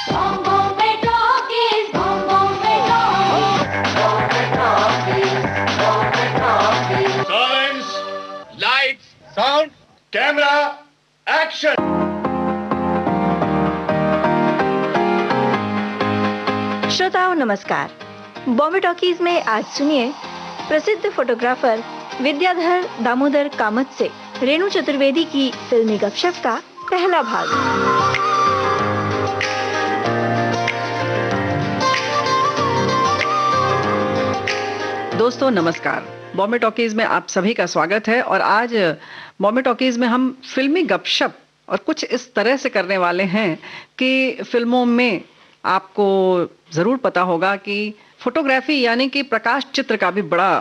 Bombay talkies, Bombay talkies, Bombay talkies. Silence, lights, sound, camera, action! श्रोताओं नमस्कार। Bombay talkies में आज सुनिए प्रसिद्ध फोटोग्राफर विद्याधर दामोदर कामत से रेणु चतुर्वेदी की फिल्मी गपशप का पहला भाग। दोस्तों नमस्कार। बॉम्बे टॉकीज में आप सभी का स्वागत है और आज बॉम्बे टॉकीज में हम फिल्मी गपशप और कुछ इस तरह से करने वाले हैं कि फिल्मों में आपको ज़रूर पता होगा कि फोटोग्राफी यानी कि प्रकाश चित्र का भी बड़ा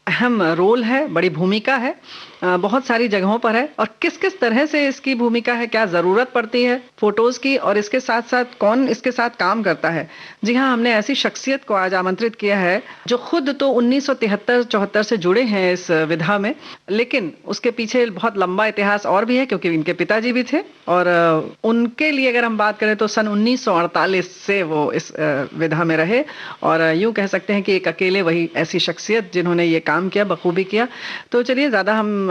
अहम रोल है, बड़ी भूमिका है, बहुत सारी जगहों पर है। और किस किस तरह से इसकी भूमिका है, क्या ज़रूरत पड़ती है फोटोज़ की, और इसके साथ साथ कौन इसके साथ काम करता है। जी हाँ, हमने ऐसी शख्सियत को आज आमंत्रित किया है जो खुद तो 1973-74 से जुड़े हैं इस विधा में, लेकिन उसके पीछे बहुत लंबा इतिहास और भी है क्योंकि इनके पिताजी भी थे। और उनके लिए अगर हम बात करें तो सन 1948 से वो इस विधा में रहे और यूँ कह सकते हैं कि एक अकेले वही ऐसी शख्सियत जिन्होंने ये काम किया, बखूबी किया। तो चलिए ज़्यादा हम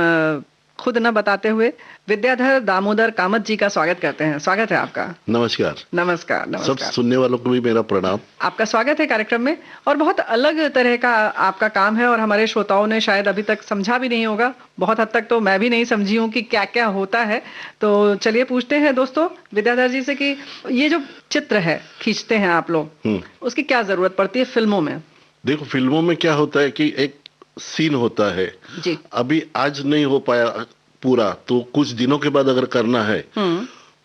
खुद न बताते हुए विद्याधर दामोदर कामत जी का स्वागत करते हैं। स्वागत है आपका। नमस्कार। नमस्कार। सब नमस्कार। सुनने वालों को भी मेरा प्रणाम। आपका स्वागत है कार्यक्रम में। और बहुत अलग तरह का आपका काम है और हमारे श्रोताओं ने शायद अभी तक समझा भी नहीं होगा, बहुत हद तक तो मैं भी नहीं समझी हूँ कि क्या क्या होता है। तो चलिए पूछते हैं दोस्तों विद्याधर जी से कि ये जो चित्र है खींचते हैं आप लोग, उसकी क्या जरूरत पड़ती है फिल्मों में? देखो, फिल्मों में क्या होता है कि एक सीन होता है जी। अभी आज नहीं हो पाया पूरा, तो कुछ दिनों के बाद अगर करना है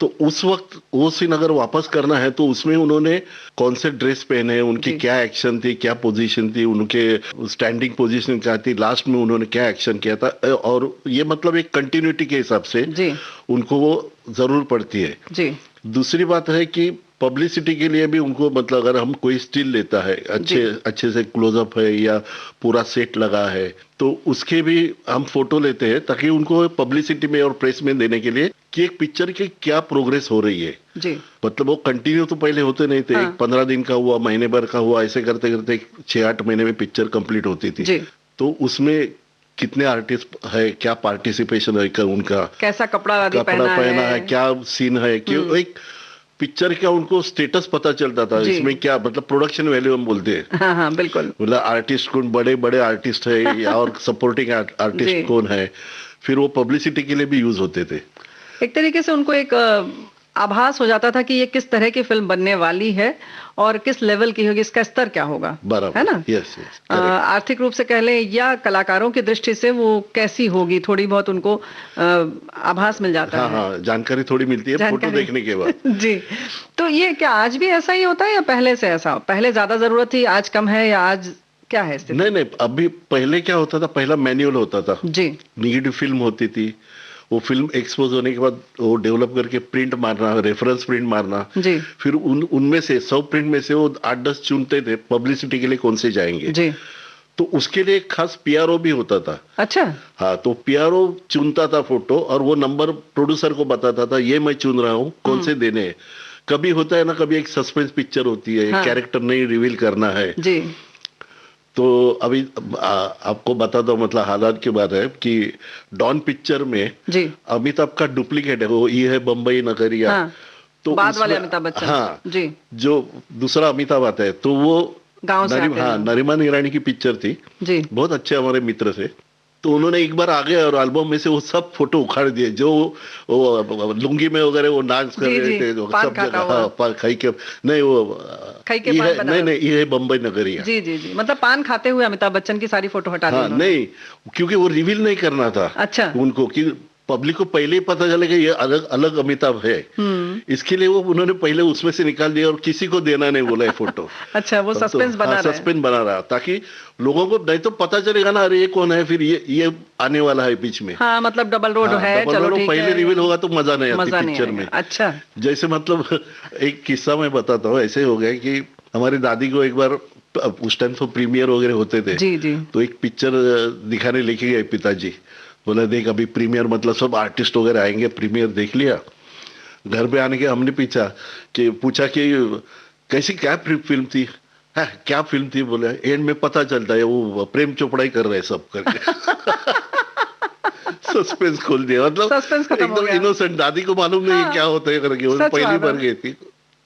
तो उस वक्त वो सीन अगर वापस करना है तो उसमें उन्होंने कौन से ड्रेस पहने, उनकी क्या एक्शन थी, क्या पोजीशन थी, उनके स्टैंडिंग पोजीशन क्या थी, लास्ट में उन्होंने क्या एक्शन किया था, और ये मतलब एक कंटिन्यूटी के हिसाब से जी। उनको वो जरूर पड़ती है। जी। दूसरी बात है कि पब्लिसिटी के लिए भी उनको, मतलब अगर हम कोई स्टिल लेता है, अच्छे से क्लोजअप है या पूरा सेट लगा है, तो उसके भी हम फोटो लेते हैं ताकि उनको पब्लिसिटी में और प्रेस में देने के लिए कि एक पिक्चर की क्या प्रोग्रेस हो रही है। जी। मतलब वो कंटिन्यू तो पहले होते नहीं थे। 15 दिन का हुआ, महीने भर का हुआ, ऐसे करते करते 6-8 महीने में पिक्चर कंप्लीट होती थी। जी। तो उसमें कितने आर्टिस्ट है, क्या पार्टिसिपेशन है उनका, कैसा कपड़ा पहना है, क्या सीन है, कि एक पिक्चर का उनको स्टेटस पता चलता था। इसमें क्या मतलब प्रोडक्शन वैल्यू हम बोलते हैं। हाँ हाँ बिल्कुल। मतलब आर्टिस्ट कौन, बड़े बड़े आर्टिस्ट है या और सपोर्टिंग आर्टिस्ट कौन है, फिर वो पब्लिसिटी के लिए भी यूज होते थे। एक तरीके से उनको एक आभास हो जाता था कि ये किस तरह की फिल्म बनने वाली है और किस लेवल की होगी, इसका स्तर क्या होगा, बराबर है ना? यस। आर्थिक रूप से कह लें या कलाकारों की दृष्टि से वो कैसी होगी, थोड़ी बहुत उनको आभास मिल जाता है। हाँ, जानकारी थोड़ी मिलती है फोटो देखने के बाद। जी। तो ये क्या आज भी ऐसा ही होता है या पहले से ऐसा, पहले ज्यादा जरूरत थी आज कम है, या आज क्या है स्थिति? नहीं, अभी पहले क्या होता था, पहला मैनुअल होता था जी। निगेटिव फिल्म होती थी, वो फिल्म एक्सपोज होने के बाद वो डेवलप करके प्रिंट मारना, रेफरेंस प्रिंट मारना जी। फिर उनमें से 100 प्रिंट में से वो 8-10 चुनते थे पब्लिसिटी के लिए कौन से जाएंगे जी। तो उसके लिए एक खास पीआरओ भी होता था। अच्छा। हाँ, तो पीआरओ चुनता था फोटो और वो नंबर प्रोड्यूसर को बताता था, ये मैं चुन रहा हूँ, कौन से देने हैं। कभी होता है ना, कभी एक सस्पेंस पिक्चर होती है, कैरेक्टर नहीं रिवील करना है जी। तो अभी आपको बताता हूँ, मतलब हालात की बात है कि डॉन पिक्चर में जी। अमिताभ का डुप्लीकेट है, वो ये है बम्बई नगरिया। हाँ, तो बाद वाले अमिताभ बच्चन। हाँ जी। जो दूसरा अमिताभ आता है तो वो गांव से आते हैं। नरीमान ईरानी की पिक्चर थी जी। बहुत अच्छे हमारे मित्र थे। तो उन्होंने एक बार आ गए और एल्बम में से वो सब फोटो उखाड़ दिए, जो वो लुंगी में वगैरह वो डांस कर रहे थे सब जगह, खाई के नहीं, वो खाई के पान बना, नहीं, ये है बम्बई नगरिया। जी जी जी, मतलब पान खाते हुए अमिताभ बच्चन की सारी फोटो हटा दी। हाँ, नहीं, क्योंकि वो रिवील नहीं करना था। अच्छा। उनको कि पब्लिक को पहले ही पता चले कि ये अलग अलग अमिताभ है, इसके लिए वो उन्होंने पहले उसमें से निकाल दिया और किसी को देना नहीं बोला है फोटो। अच्छा, वो सस्पेंस बना रहा है। सस्पेंस बना रहा ताकि लोगों को नहीं तो पता चलेगा ना, अरे ये कौन है, फिर ये आने वाला है बीच में। हाँ, मतलब डबल रोड है। चलो ठीक है, पहले रिवील होगा तो मजा नहीं आती पिक्चर में। अच्छा। जैसे मतलब एक किस्सा मैं बताता हूँ, ऐसे हो गया कि हमारी दादी को एक बार, उस टाइम तो प्रीमियर वगैरह होते थे, जी जी, तो एक पिक्चर दिखाने लेके गए पिताजी। बोला देख अभी प्रीमियर, मतलब सब आर्टिस्ट वगैरह आएंगे, प्रीमियर देख लिया। घर पे आने के हमने पूछा कि कैसी क्या फिल्म थी है, क्या फिल्म थी, बोले एंड में पता चलता है वो प्रेम चोपड़ा ही कर रहे हैं सब करके। सस्पेंस खोल दिया, मतलब सस्पेंस खत्म हो एकदम गया। इनोसेंट, दादी को मालूम नहीं क्या होता है करके, वो सच पहली बात बार है। गई थी।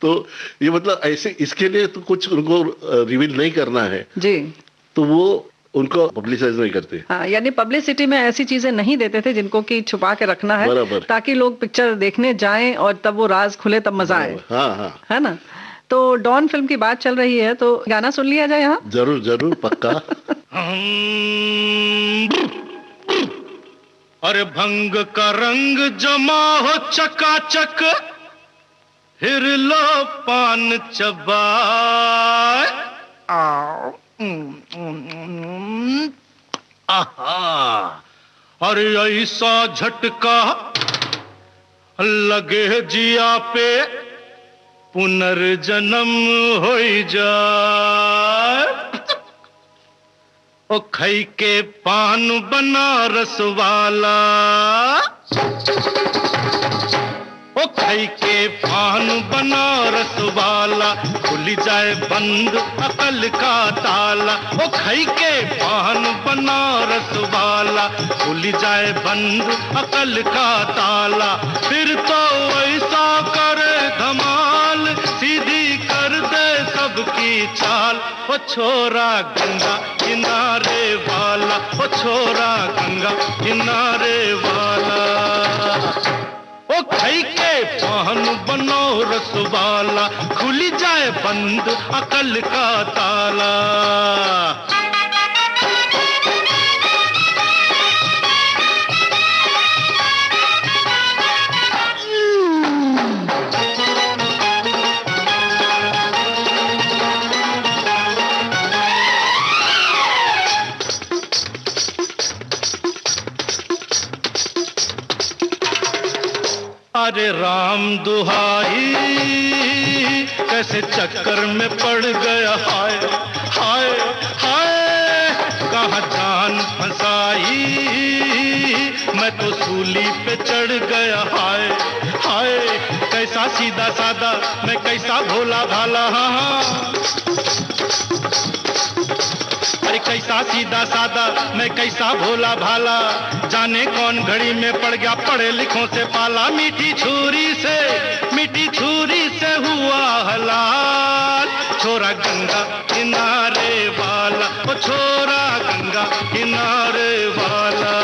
तो ये मतलब ऐसे इसके लिए तो कुछ उनको रिवील नहीं करना है, जी तो वो उनको पब्लिसाइज नहीं करते। हाँ, यानी पब्लिसिटी में ऐसी चीजें नहीं देते थे जिनको कि छुपा के रखना है, बराबर। ताकि लोग पिक्चर देखने जाएं और तब वो राज खुले तब मजा आए, हाँ हाँ, है ना। तो डॉन फिल्म की बात चल रही है तो गाना सुन लिया जाए यहाँ। जरूर जरूर, पक्का। अरे भंग का रंग जमा हो चकाचक, फिर लो पान चबाए। आहा, अरे ऐसा झटका लगे जिया पे, पुनर्जन्म हो जाए। ओ खई के पान बनारस वाला, ओ खई के पान बनारस वाला, खुल जाए बंद अकल का ताला। ओ खई के पान बनारस वाला, खुल जाए बंद अकल का ताला। फिर तो ऐसा करे धमाल, सीधी कर दे सबकी चाल। ओ छोरा गंगा किनारे वाला, ओ छोरा गंगा किनारे वाला। ओ खई के पान बनो रस वाला, खुल जाए बंद अकल का ताला। अरे राम दुहाई, कैसे चक्कर में पड़ गया, हाय हाय हाय। कहाँ जान फंसाई, मैं तो सूली पे चढ़ गया, हाय हाय। कैसा सीधा सादा, मैं कैसा भोला भाला, हाँ हाँ। अरे कैसा सीधा सादा, मैं कैसा भोला भाला। जाने कौन घड़ी में पड़ गया पढ़े लिखों से पाला। मीठी छुरी से हुआ हलाल। छोरा गंगा किनारे वाला, ओ छोरा गंगा किनारे वाला।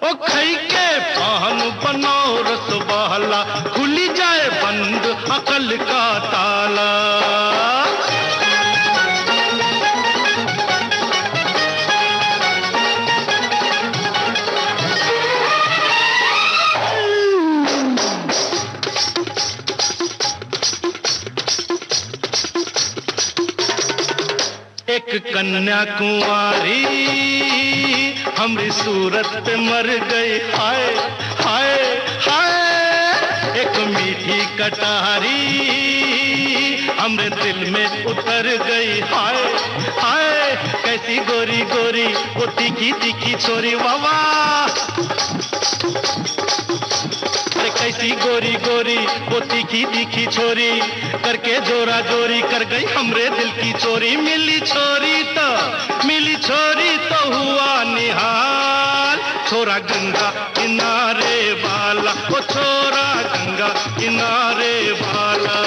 ओ खई के पान बनो रस वाला, खुली जाए बंद अकल का ताला। एक कन्या कुंवारी हमरी सूरत पे मर गई, हाय हाय हाय। एक मीठी कटारी हमरे दिल में उतर गई, हाय हाय। कैसी गोरी गोरी वो तीखी तीखी छोरी, वावा। कैसी गोरी गोरी वो तीखी तीखी छोरी, करके जोरा जोरी कर गई हमरे दिल की चोरी। मिली छोरी तो हुआ निहाल। छोरा गंगा किनारे वाला, ओ छोरा गंगा किनारे वाला।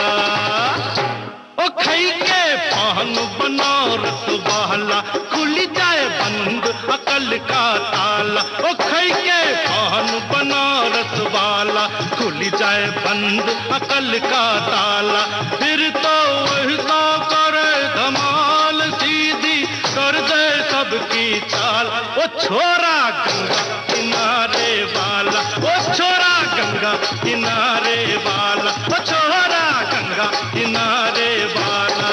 ओ खई के पान बनारस वाला, खुल जाए बंद अकल का ताला। ओ खई के पान बनारस वाला, खुल जाए बंद अकल का ताला। फिर तो ऐसा करे धमाल, सीधी कर दे सबकी चाल। ओ छोरा गंगा किनारे वाला, ओ छोरा गंगा किनारे वाला, ओ छोरा गंगा किनारे वाला।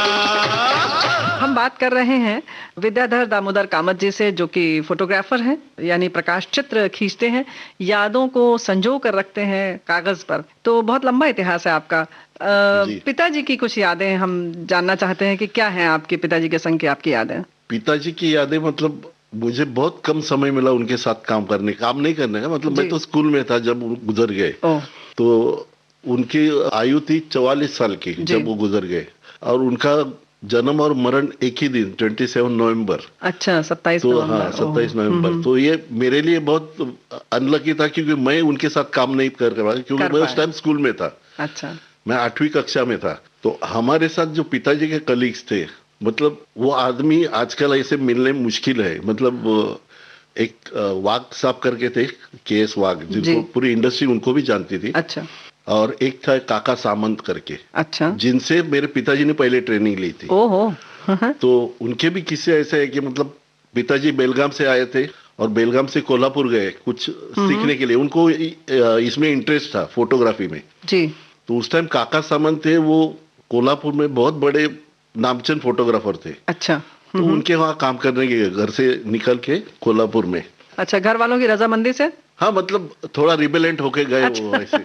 हम बात कर रहे हैं विद्याधर दामोदर कामत जी से, जो कि फोटोग्राफर हैं, यानी प्रकाश चित्र खींचते हैं, यादों को संजो कर रखते हैं कागज पर। तो बहुत लंबा इतिहास है आपका। पिताजी की कुछ यादें हम जानना चाहते हैं कि क्या है आपके पिताजी के संग की आपकी यादें। पिताजी की यादें, मतलब मुझे बहुत कम समय मिला उनके साथ काम नहीं करने का, मतलब मैं तो स्कूल में था जब वो गुजर गए। तो उनकी आयु थी 44 साल की जी। जब वो गुजर गए, और उनका जन्म और मरण एक ही दिन 27 नवंबर। अच्छा, 27 तो नवंबर। हाँ, 27 ओह, नवंबर। तो ये मेरे लिए बहुत अनलकी था, क्योंकि मैं उनके साथ काम नहीं कर पाया, क्योंकि कर मैं उस पाए। टाइम स्कूल में था। अच्छा। मैं 8वीं कक्षा में था। तो हमारे साथ जो पिताजी के कलीग्स थे, मतलब वो आदमी आजकल ऐसे मिलने मुश्किल है। मतलब वो एक वाघ साहब करके थे, केएस वाघ, जी। जिनको पूरी इंडस्ट्री उनको भी जानती थी। अच्छा। और एक था काका सामंत करके, अच्छा। जिनसे मेरे पिताजी ने पहले ट्रेनिंग ली थी। ओहो। हाँ, तो उनके भी किस्से ऐसे है कि मतलब पिताजी बेलगाम से आए थे और बेलगाम से कोल्हापुर गए कुछ सीखने के लिए। उनको इसमें इंटरेस्ट था, फोटोग्राफी में। जी। तो उस टाइम काका सामंत थे, वो कोल्हापुर में बहुत बड़े नामचीन फोटोग्राफर थे। अच्छा। तो उनके वहाँ काम करने के घर से निकल के कोल्हापुर में। अच्छा, घर वालों की रजामंदी से? हाँ, मतलब थोड़ा रिबेलेंट होके गए वो ऐसे।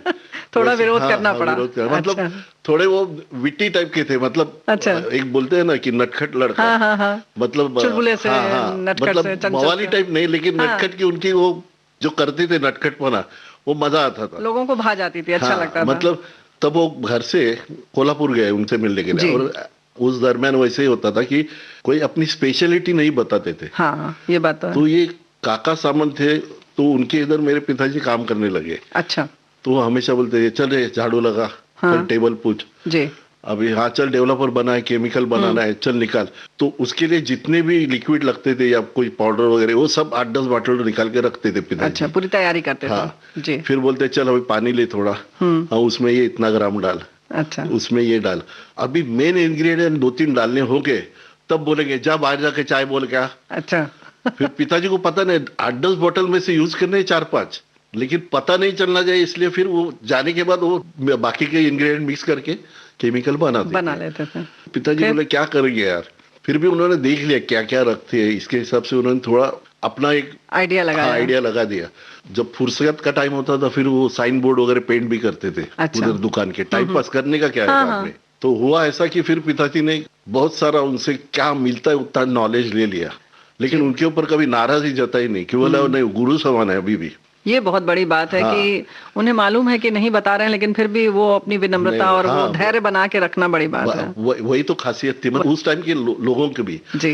थोड़ा वैसे- विरोध हाँ, करना हाँ, पड़ा। विरोध करना। मतलब अच्छा। थोड़े वो विट्टी टाइप के थे, मतलब अच्छा। एक बोलते हैं ना कि नटखट लड़का। हाँ, हाँ, हाँ। मतलब चुलबुले से, हाँ, हाँ, नटखट मतलब से, चंचल मवाली से। टाइप नहीं, लेकिन हाँ। नटखट की उनकी वो जो करते थे नटखटपना, वो मजा आता था। लोगों को भा जाती थी, अच्छा हाँ, लगता था। मतलब तब वो घर से कोल्हापुर गए उनसे मिलने के लिए। जी। और उस दरमियान वैसे ही होता था कि कोई अपनी स्पेशलिटी नहीं बताते थे। हाँ, ये बात तो है। तो ये काका सामंत थे, तो उनके इधर मेरे पिताजी काम करने लगे। अच्छा। तो वो हमेशा बोलते थे, चल रे झाड़ू लगा, हाँ। चल टेबल पूछ, जी। अभी हाँ चल डेवलपर बना है, केमिकल बनाना है, चल निकाल। तो उसके लिए जितने भी लिक्विड लगते थे या कोई पाउडर वगैरह, वो सब 8-10 बॉटल निकाल के रखते थे पिताजी। अच्छा, पूरी तैयारी करते हाँ। थे। जी। फिर बोलते चल अभी पानी ले थोड़ा, हाँ उसमें ये इतना ग्राम डाल, अच्छा। उसमें ये डाल। अभी मेन इंग्रेडिएंट 2-3 डालने हो गए, तब बोलेंगे जा बाहर जाके चाय बोल के आ। अच्छा। फिर पिताजी को पता नहीं 8-10 बोतल में से यूज करने 4-5, लेकिन पता नहीं चलना चाहिए, इसलिए फिर वो जाने के बाद वो बाकी के इंग्रेडिएंट मिक्स करके केमिकल बना बना लेते थे। पिताजी फिर? बोले क्या करेंगे यार। फिर भी उन्होंने देख लिया क्या क्या रखते हैं, इसके हिसाब से उन्होंने थोड़ा अपना एक आइडिया लगाया। आइडिया लगा दिया। जब फुर्सत का टाइम होता था, फिर वो साइन बोर्ड वगैरह पेंट भी करते थे। अच्छा। उधर दुकान के टाइम पास करने का क्या है हाँ, बाद हाँ। में। तो हुआ ऐसा कि फिर पिताजी ने बहुत सारा उनसे क्या मिलता है उतना नॉलेज ले लिया, लेकिन उनके ऊपर कभी नाराजगी जताई नहीं, कि बोला नहीं गुरु समान है अभी भी। ये बहुत बड़ी बात है हाँ। कि उन्हें मालूम है कि नहीं बता रहे हैं, लेकिन फिर भी वो अपनी विनम्रता नहीं, और हाँ, वो धैर्य बना के रखना बड़ी बात है। वही तो खासियत थी मतलब उस टाइम के लोगों की भी। जी।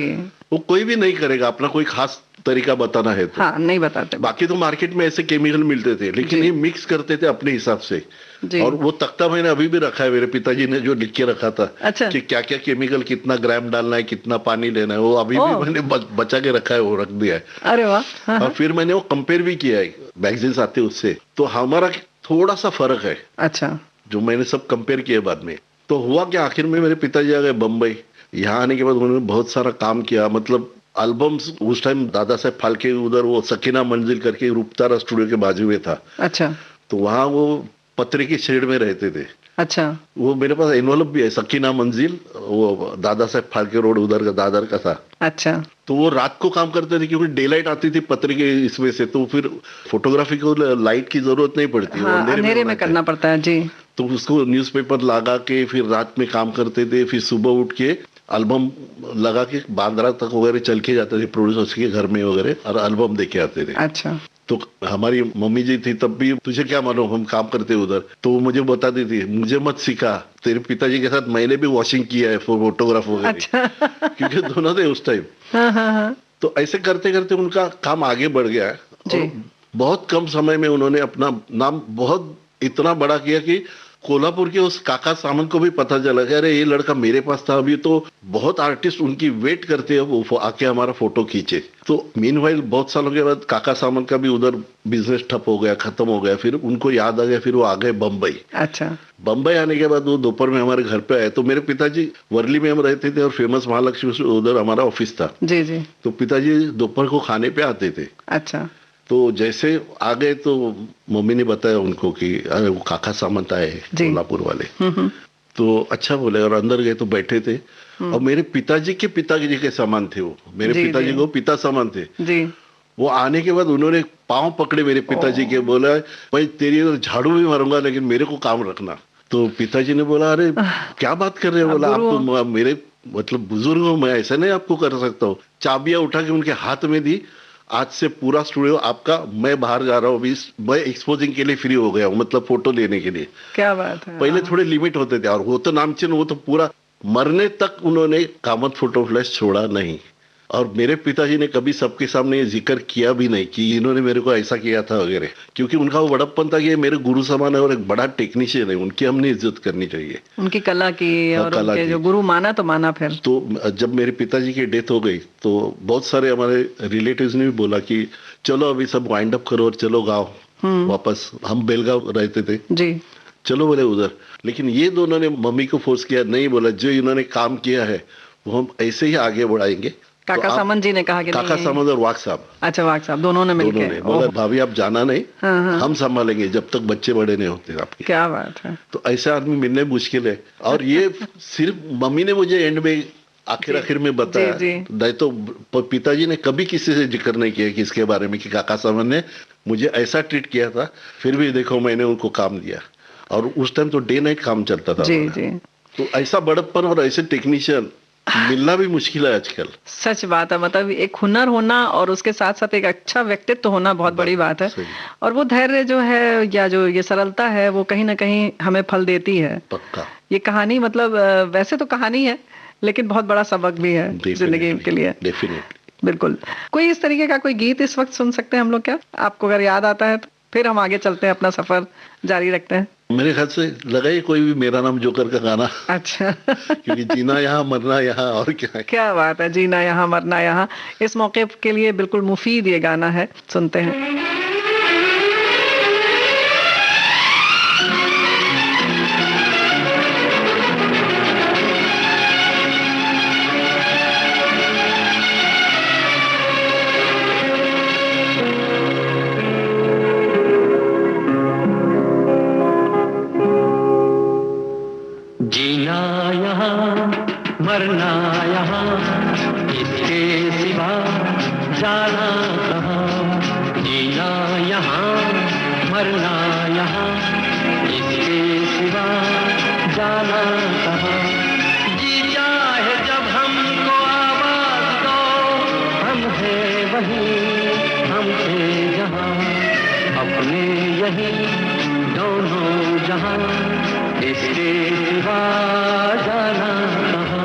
वो कोई भी नहीं करेगा अपना कोई खास तरीका बताना है तो। हाँ, नहीं बताते। बाकी तो मार्केट में ऐसे केमिकल मिलते थे, लेकिन जी। ये मिक्स करते थे अपने हिसाब से। जी। और वो तख्ता मैंने अभी भी रखा है, मेरे पिताजी ने जो लिख के रखा था। अच्छा। कि क्या क्या केमिकल, कितना ग्राम डालना है, कितना पानी लेना है, वो अभी भी ओह। मैंने बचा के रखा है, वो रख दिया है। अरे वाह। हाँ, और फिर मैंने वो कंपेयर भी किया है, मैगजीन्स आते उससे, तो हमारा थोड़ा सा फर्क है, अच्छा। जो मैंने सब कंपेयर किया बाद में। तो हुआ कि आखिर में मेरे पिताजी आ गए बम्बई। यहाँ आने के बाद उन्होंने बहुत सारा काम किया, मतलब एल्बम्स। उस टाइम दादा साहब फाल्के उधर वो सकीना मंजिल करके रूपतारा स्टूडियो के बाजू में था, अच्छा। तो वहाँ वो पत्रे की शेड में रहते थे। अच्छा। वो मेरे पास एनवलप भी है, सकीना मंजिल, वो दादा साहब फाल्के रोड उधर का दादर का था। अच्छा। तो वो रात को काम करते थे, क्योंकि डे लाइट आती थी पत्र के इसमें से, तो फिर फोटोग्राफी को लाइट की जरूरत नहीं पड़ती, वो हाँ, अंधेरे में बनाते। करना पड़ता है। जी। तो उसको न्यूज़पेपर लगा के फिर रात में काम करते थे, फिर सुबह उठ के एल्बम लगा के बांद्रा तक वगैरह चल के जाते थे प्रोड्यूसर्स के घर में वगैरह, और एल्बम देके आते थे। अच्छा। तो हमारी मम्मी जी थी तब भी, तुझे क्या मालूम हम काम करते उधर, तो वो मुझे बताती थी, मुझे मत सिखा, तेरे पिताजी के साथ मैंने भी वॉशिंग किया है फोटोग्राफ वगैरह। अच्छा। क्योंकि दोनों थे उस टाइम। हाँ, हाँ, हाँ। तो ऐसे करते करते उनका काम आगे बढ़ गया है, जी। और बहुत कम समय में उन्होंने अपना नाम बहुत इतना बड़ा किया कि कोल्हापुर के उस काका सामंत को भी पता चला कि अरे ये लड़का मेरे पास था। अभी तो बहुत आर्टिस्ट उनकी वेट करते हैं वो आके हमारा फोटो खींचे। तो मीनवाइल बहुत सालों के बाद काका सामंत का भी उधर बिजनेस ठप हो गया, खत्म हो गया। फिर उनको याद आ गया, फिर वो आ गए बम्बई। अच्छा। बम्बई आने के बाद वो दोपहर में हमारे घर पे आए, तो मेरे पिताजी वर्ली में हम रहते थे और फेमस महालक्ष्मी से उधर हमारा ऑफिस था। जी। जी। तो पिताजी दोपहर को खाने पे आते थे। अच्छा। तो जैसे आ गए तो मम्मी ने बताया उनको कि अरे वो काका सामंत आए जी। कोल्हापुर वाले। तो अच्छा बोले, और अंदर गए तो बैठे थे, और मेरे पिताजी के समान थे वो। मेरे जी, पिताजी जी। को पिता समान थे। जी। वो आने के बाद उन्होंने पांव पकड़े मेरे पिताजी के, बोला भाई तेरी झाड़ू भी मारूंगा लेकिन मेरे को काम रखना। तो पिताजी ने बोला अरे क्या बात कर रहे हो, बोला आप तो मेरे मतलब बुजुर्ग हो, मैं ऐसा नहीं आपको कर सकता हूँ। चाबियां उठा के उनके हाथ में दी, आज से पूरा स्टूडियो आपका, मैं बाहर जा रहा हूँ अभी, मैं एक्सपोजिंग के लिए फ्री हो गया हूँ, मतलब फोटो लेने के लिए। क्या बात है। पहले थोड़े लिमिट होते थे, और वो तो नामचीन, वो तो पूरा मरने तक उन्होंने कामत फोटो फ्लैश छोड़ा नहीं। और मेरे पिताजी ने कभी सबके सामने ये जिक्र किया भी नहीं कि इन्होंने मेरे को ऐसा किया था वगैरह, क्योंकि उनका वो बड़प्पन था कि ये मेरे गुरु समान है और एक बड़ा टेक्नीशियन है, उनकी हमने इज्जत करनी चाहिए, उनकी कला की। हाँ, और कला उनके की। जो गुरु माना तो माना। फिर तो जब मेरे पिताजी की डेथ हो गई तो बहुत सारे हमारे रिलेटिव्स ने भी बोला कि चलो अभी सब वाइंड अप करो और चलो गाँव वापस। हम बेलगांव रहते थे जी। चलो बोले उधर। लेकिन ये दोनों ने मम्मी को फोर्स किया, नहीं, बोला जो इन्होंने काम किया है वो हम ऐसे ही आगे बढ़ाएंगे। काका तो सामंत जी ने कहा कि काका नहीं। सामंत और वाक साहब, अच्छा, वाक साहब दोनों ने दोनों मिलके। ने बोला भाभी आप जाना नहीं, हाँ। हम संभालेंगे जब तक बच्चे बड़े नहीं होते आपके। क्या बात है। तो ऐसा आदमी मिलने मुश्किल है। और ये सिर्फ मम्मी ने मुझे एंड में आखिर में बताया, जी। नहीं तो पिताजी ने कभी किसी से जिक्र नहीं किया कि इसके बारे में कि काका सामंत ने मुझे ऐसा ट्रीट किया था। फिर भी देखो मैंने उनको काम दिया, और उस टाइम तो डे नाइट काम चलता था। जी। तो ऐसा बड़प्पन और ऐसे टेक्नीशियन मिलना भी मुश्किल है आजकल। सच बात है। मतलब एक हुनर होना और उसके साथ साथ एक अच्छा व्यक्तित्व होना बहुत बड़ी बात है। और वो धैर्य जो है या जो ये सरलता है वो कहीं ना कहीं हमें फल देती है। पक्का। ये कहानी मतलब वैसे तो कहानी है लेकिन बहुत बड़ा सबक भी है जिंदगी के लिए। डेफिनेटली। बिल्कुल। कोई इस तरीके का कोई गीत इस वक्त सुन सकते हैं हम लोग क्या? आपको अगर याद आता है तो फिर हम आगे चलते हैं, अपना सफर जारी रखते हैं। मेरे ख्याल से लगा ही कोई भी मेरा नाम जोकर का गाना। अच्छा। क्योंकि जीना यहाँ मरना यहाँ, और क्या है। क्या बात है, जीना यहाँ मरना यहाँ। इस मौके के लिए बिल्कुल मुफीद ये गाना है, सुनते हैं। जीना यहाँ मरना यहाँ, इसके सिवा जाना कहाँ। जीना यहाँ मरना यहाँ, इसके सिवा जाना कहाँ। जी चाहे जब हमको आवाज दो, हम हैं वहीं, हम थे जहाँ, अपने यही दोनों जहाँ, इसके सिवा जाना कहाँ।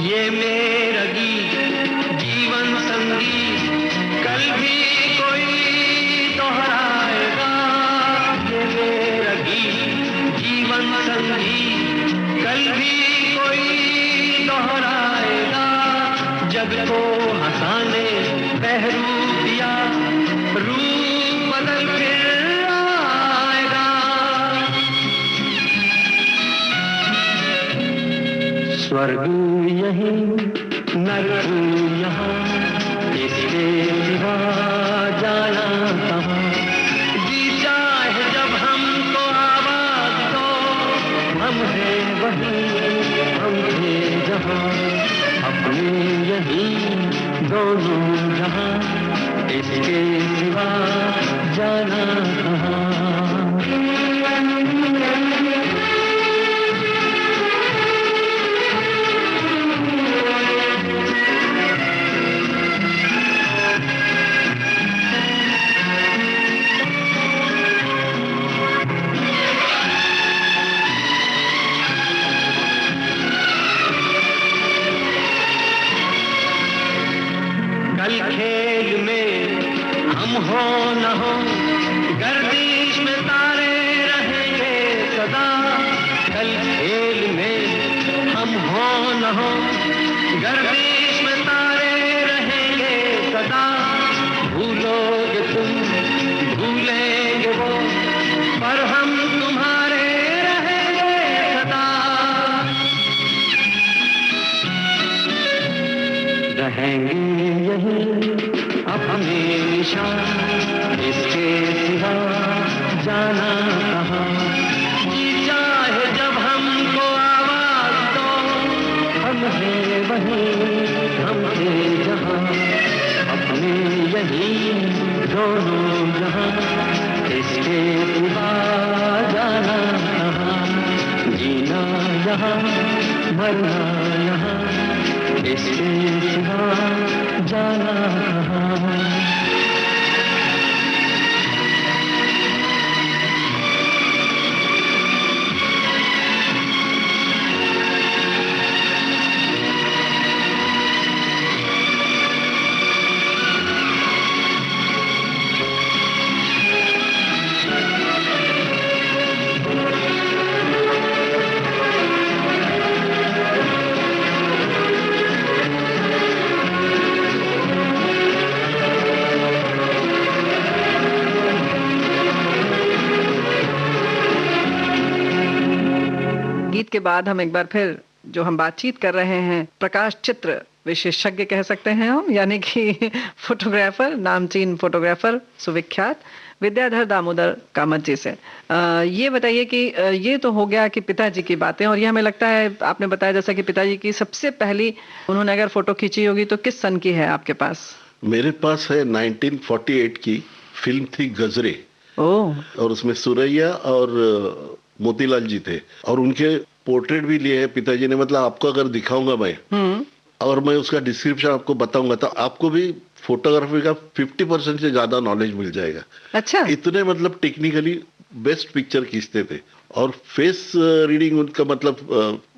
ये मेरा गीत जीवन संगीत, कल भी कोई दोहराएगा। ये मेरा गीत जीवन संगीत, कल भी कोई दोहराएगा। जग को हंसाने बहरूप दिया, रूप बदल फिर आएगा। स्वर्ग यहीं नरक यहाँ, इसके सिवा जाना कहाँ। जी चाहे जब हमको आवाज दो, हम हैं वहीं, हम थे जहाँ, अपने यहीं दोनों जहाँ, इसके सिवा जाना कहाँ। कल खेल में हम हो न हो, गर्दिश में तारे रहेंगे सदा। कल खेल में हम हो न हो, गर्दिश में तारे रहेंगे सदा। भूलोगे तुम, भूलेंगे वो, पर हम तुम्हारे रहेंगे सदा। रहेंगे यही अपने निशान, इसके सिवा जाना कहाँ। जी दोनों जहां, इसके सिवा जाना कहाँ, जीना यहाँ मरना यहाँ, इसके सिवा जाना कहाँ। गीत के बाद हम एक बार फिर जो हम बातचीत कर रहे हैं प्रकाश चित्र विशेषज्ञ कह सकते हैं हम, यानी कि फोटोग्राफर, नामचीन फोटोग्राफर सुविख्यात विद्याधर दामोदर कामत जी से। ये बताइए कि ये तो हो गया कि पिताजी की बातें, और ये हमें लगता है आपने बताया जैसा कि पिताजी की सबसे पहली उन्होंने अगर फोटो खींची होगी तो किस सन की है आपके पास? मेरे पास है 1948 की फिल्म थी गजरे। ओह। और उसमें सुरैया और मोतीलाल जी थे, और उनके पोर्ट्रेट भी लिए हैं पिताजी ने। मतलब आपको अगर दिखाऊंगा मैं और मैं उसका डिस्क्रिप्शन आपको बताऊंगा तो आपको भी फोटोग्राफी का 50% से ज्यादा नॉलेज मिल जाएगा। अच्छा। इतने मतलब टेक्निकली बेस्ट पिक्चर खींचते थे। और फेस रीडिंग उनका मतलब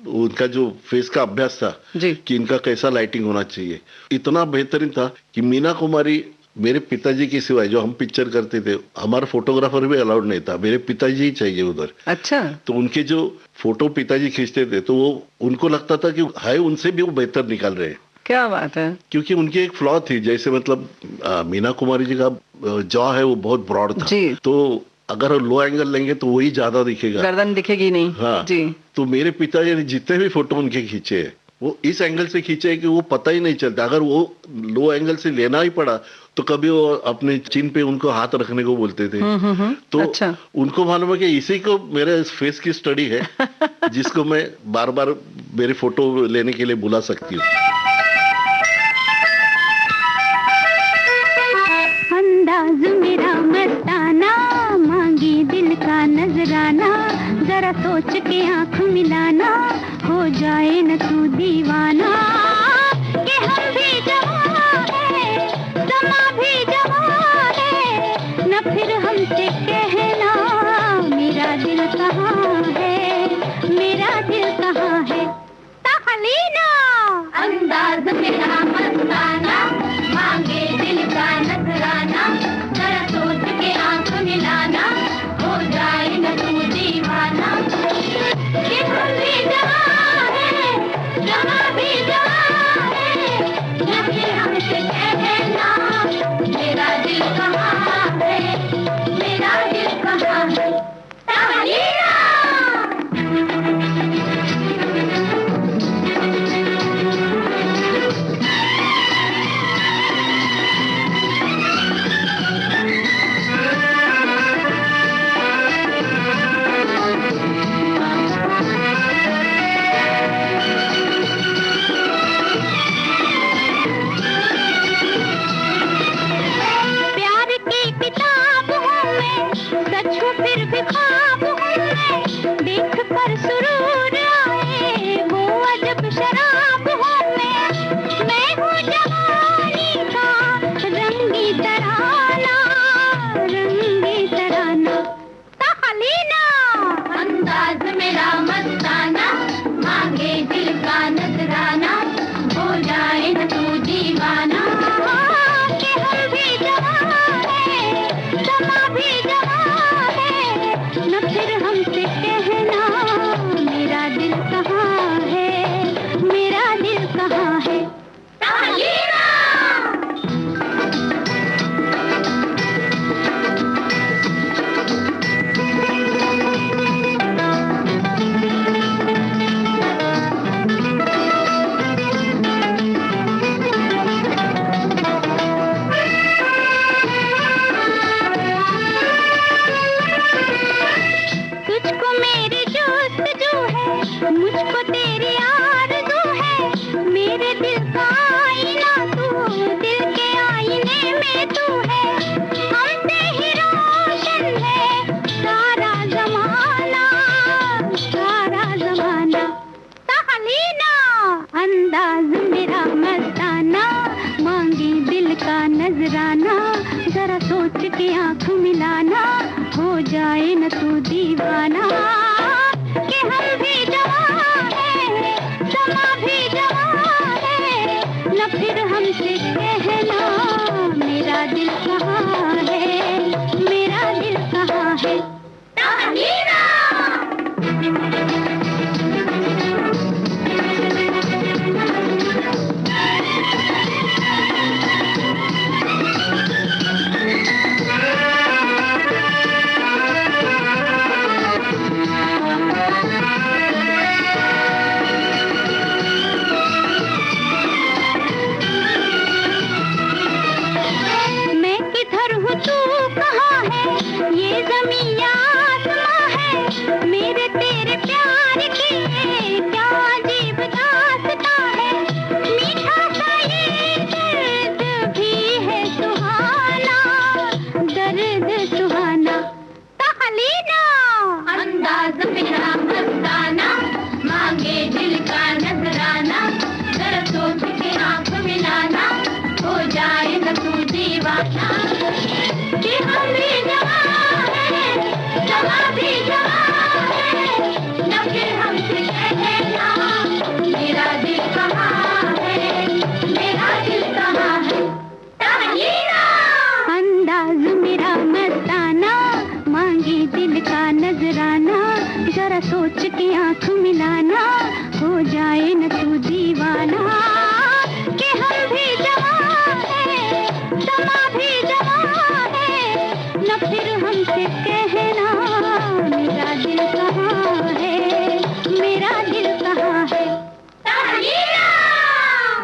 उनका जो फेस का अभ्यास था जी। कि इनका कैसा लाइटिंग होना चाहिए, इतना बेहतरीन था कि मीना कुमारी मेरे पिताजी के सिवाय जो हम पिक्चर करते थे, हमारा फोटोग्राफर भी अलाउड नहीं था, मेरे पिताजी ही चाहिए उधर। अच्छा। तो उनके जो फोटो पिताजी खींचते थे तो वो उनको लगता था कि है उनसे भी वो बेहतर निकाल रहे हैं। क्या बात है। क्योंकि उनकी एक फ्लॉ थी, जैसे मतलब मीना कुमारी जी का जॉ है वो बहुत ब्रॉड था जी। तो अगर लो एंगल लेंगे तो वही ज्यादा दिखेगा, गर्दन दिखेगी नहीं। हाँ जी। तो मेरे पिताजी ने जितने भी फोटो उनके खींचे हैं वो इस एंगल से खींचे है कि वो पता ही नहीं चलता। अगर वो लो एंगल से लेना ही पड़ा तो कभी वो अपने चिन पे उनको हाथ रखने को बोलते थे। तो अच्छा। उनको मालूम है कि इसी को मेरे फेस की स्टडी है जिसको मैं बार बार मेरे फोटो लेने के लिए बुला सकती हूँ। अंदाज मेरा मस्ताना, मांगी दिल का नजराना, जरा सोच के आंख मिलाना, हो जाए न तू दीवाना। कि हम भी जवान है, समा भी जवान है, न फिर हमसे कहना मेरा दिल कहाँ है, मेरा दिल कहाँ है। तहलीना अंदाज मेरा मस्ताना, मांगे दिल का नजराना, जरा सोच के आंख मिलाना, हो जाए न तू दीवाना। कि हम भी जवान है, जमा भी जवान है, न फिर हमसे कहना मेरा दिल कहाँ है, मेरा दिल कहाँ है। तहलीना फिर भी ख्वाब हूँ मैं, देख कर सुरूर आए वो अजब शराब हूँ मैं हूँ जवानी का रंगी तराना, रंगी तराना। तहलीना अंदाज मेरा मस्ताना, मांगे दिल का नजराना, हो जाए न तू दीवाना। कि हम भी जवान है, समा भी जवान है, न फिर हमसे कहना मेरा दिल कहाँ है, मेरा दिल कहाँ है। तहलीना तुझको मेरी जोस्तजू है, मुझको तेरी आरज़ू है, मेरे दिल का आईना तू, दिल के आईने में तू है। दिल का नजराना, जरा सोच के आंख मिलाना, हो जाए न तू दीवाना। कि हम भी जवान हैं, समा भी जवान है, न फिर हमसे कहना मेरा दिल कहाँ है, मेरा दिल कहाँ है। मैं किधर हूँ तू कहाँ है, ये ज़मीं या आसमां है, मेरे तेरे प्यार की क्या अजीब दास्तां है। मीठा सा ये दर्द भी है सुहाना, दर्द सुहाना। तहलीना अंदाज मेरा मस्ताना, मांगे दिल का नजराना, जरा सोच के आंख मिलाना, हो जाए न तू दीवाना। कि हम भी जवान हैं, समा भी जवान है, न फिर हमसे कहना मेरा दिल कहाँ है, मेरा दिल कहाँ है। तहलीना अंदाज मेरा मस्ताना, मांगे दिल का नजराना, जरा सोच के आंख मिलाना, हो जाए न तू दीवाना। कि हम भी जवान हैं, समा भी जवान है, न फिर हमसे कहना मेरा दिल कहाँ है, मेरा दिल कहाँ है।